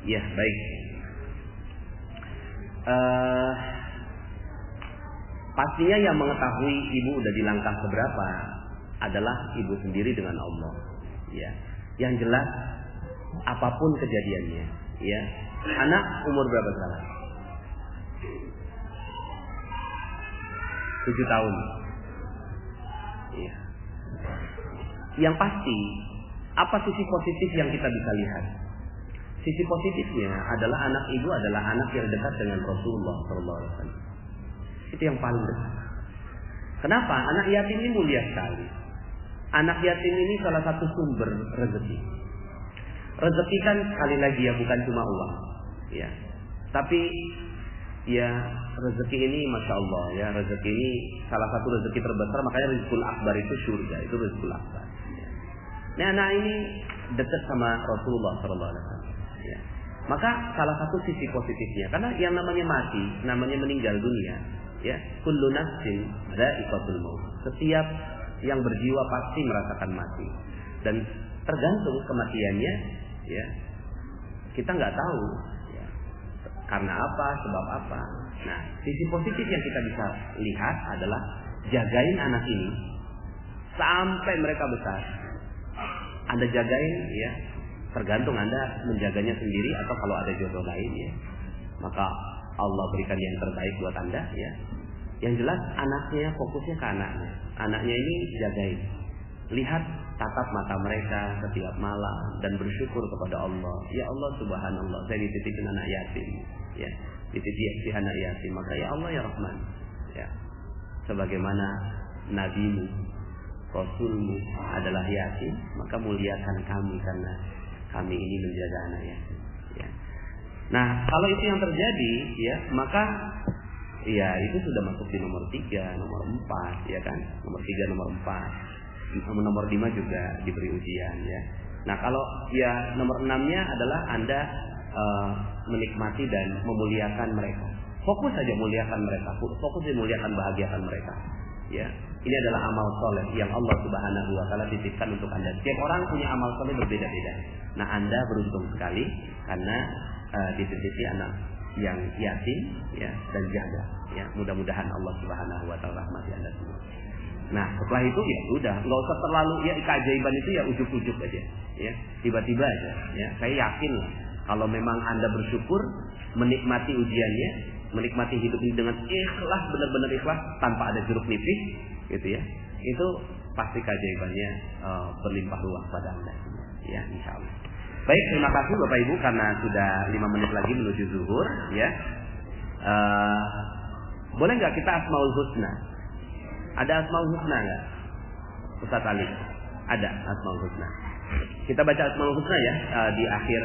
Ya, baik. Pastinya yang mengetahui ibu udah di langkah seberapa adalah ibu sendiri dengan Allah. Ya, yang jelas apapun kejadiannya, ya. Anak umur berapa sekarang? 7 tahun. Ya. Yang pasti, apa sisi positif yang kita bisa lihat? Sisi positifnya adalah anak ibu adalah anak yang dekat dengan Rasulullah SAW. Itu yang paling dekat. Kenapa? Anak yatim ini mulia sekali. Anak yatim ini salah satu sumber rezeki. Rezeki kan sekali lagi ya bukan cuma uang, ya. Tapi ya rezeki ini masya Allah ya, rezeki ini salah satu rezeki terbesar, makanya rizqul akbar itu surga, itu rizqul akbar. Ya. Nah anak ini dekat sama Rasulullah SAW. Ya. Maka salah satu sisi positifnya, karena yang namanya mati, namanya meninggal dunia, ya, kullu nafsin dha'iqatul maut. Setiap yang berjiwa pasti merasakan mati, dan tergantung kematiannya, ya, kita nggak tahu, ya, karena apa, sebab apa. Nah, sisi positif yang kita bisa lihat adalah jagain anak ini sampai mereka besar. Anda jagain, ya. Tergantung Anda menjaganya sendiri atau kalau ada jodoh lain, ya. Maka Allah berikan yang terbaik buat Anda, ya. Yang jelas anaknya, fokusnya ke anaknya. Anaknya ini jagain. Lihat tatap mata mereka setiap malam dan bersyukur kepada Allah. Ya Allah subhanallah, saya dititipin anak yatim, ya. Dititipin anak yatim, maka ya Allah ya Rahman, ya. Sebagaimana nabimu, rasulmu adalah yatim, maka muliakan kami karena kami ini menjaga anak yatim, ya. Nah, kalau itu yang terjadi, ya, maka ya itu sudah masuk di nomor 3, nomor 4, ya kan? Nomor 3, nomor 4, nomor 5 juga diberi ujian, ya. Nah, kalau ya nomor 6-nya adalah Anda menikmati dan memuliakan mereka. Fokus saja muliakan mereka, fokus memuliakan, bahagiakan mereka, ya. Ini adalah amal soleh yang Allah Subhanahu Wa Taala titipkan untuk Anda. Setiap orang punya amal soleh berbeda-beda. Nah, Anda beruntung sekali karena dititipi anak yang yatim ya dan jaga ya. Mudah-mudahan Allah Subhanahu wa taala rahmati Anda semua. Nah, setelah itu ya udah, enggak usah terlalu ya keajaiban itu ya ujuk-ujuk aja ya. Tiba-tiba aja ya. Saya yakin lah kalau memang Anda bersyukur menikmati ujiannya, menikmati hidup ini dengan ikhlas, benar-benar ikhlas tanpa ada jeruk nipis gitu ya. Itu pasti keajaibannya berlimpah ruah pada Anda ya, insyaallah. Baik, terima kasih Bapak Ibu karena sudah 5 menit lagi menuju zuhur ya. Boleh nggak kita Asmaul Husna? Ada Asmaul Husna nggak? Ustaz Ali? Ada Asmaul Husna. Kita baca Asmaul Husna ya di akhir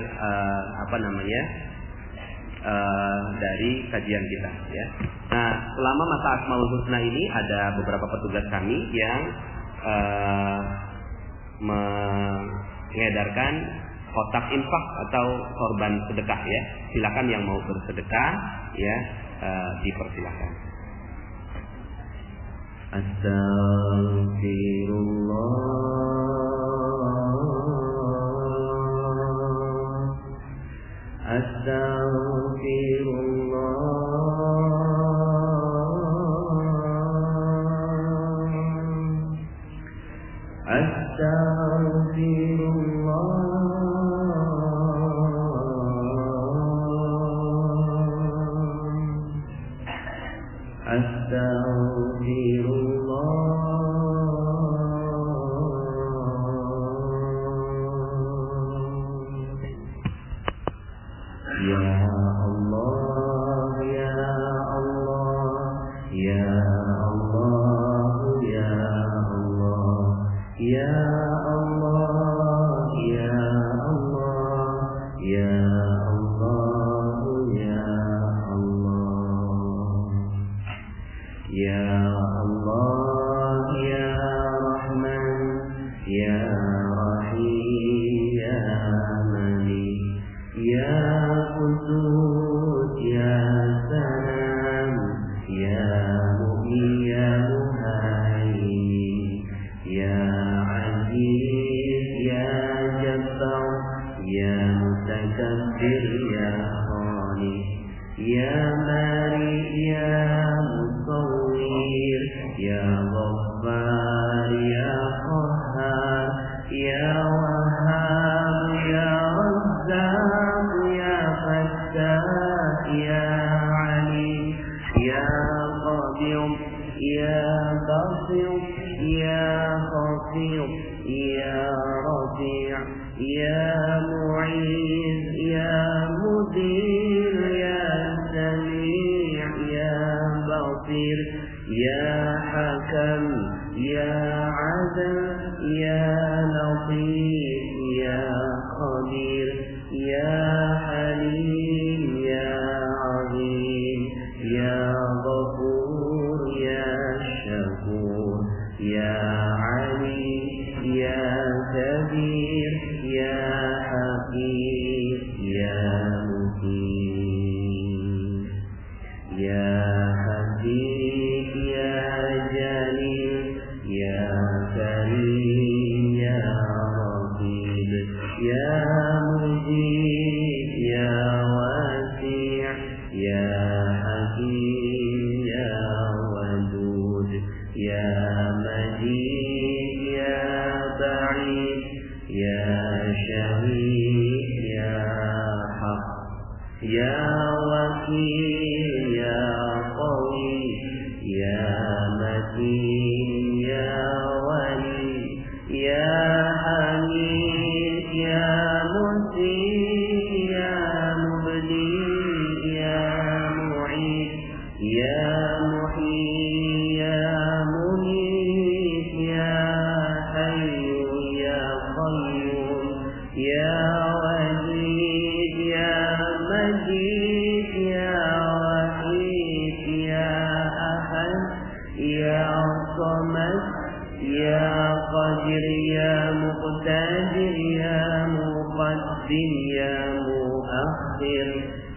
dari kajian kita ya. Nah, selama masa Asmaul Husna ini ada beberapa petugas kami yang mengedarkan kotak infak atau korban sedekah ya. Silakan yang mau bersedekah ya, dipersilakan.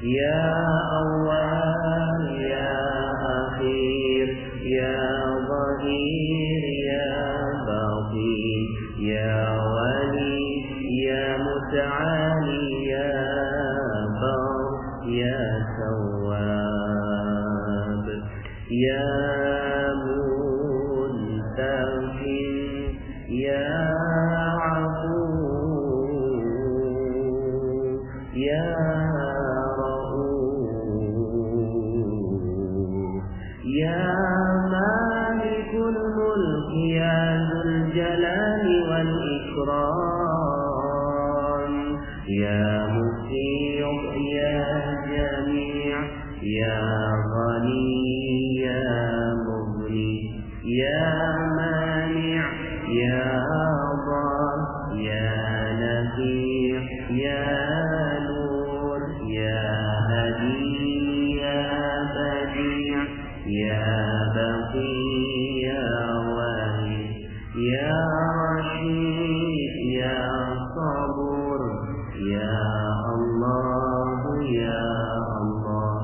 يا أول يا أخير Ya Muntaqim, Ya Afu, Ya Rauf, Ya Malikul Mulk, Ya Dzul Jalali wal Ikram, Ya Muqi', Ya Jami', Ya Ghani, Ya Mughni, Ya Mani', Ya Dhar, Ya Nafi', Ya Nur, Ya Hadi, Ya Badi', Ya Baqi, Ya Wahid, Ya Rashid, Ya Sabur, Ya Allah, Ya Allah,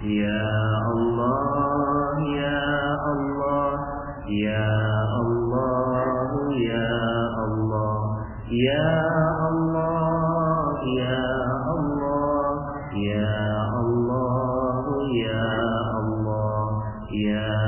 Ya Allah, Ya Allah, Ya Allah, Ya Allah, Ya Allah, Ya Allah, Ya Allah, Ya Allah, Ya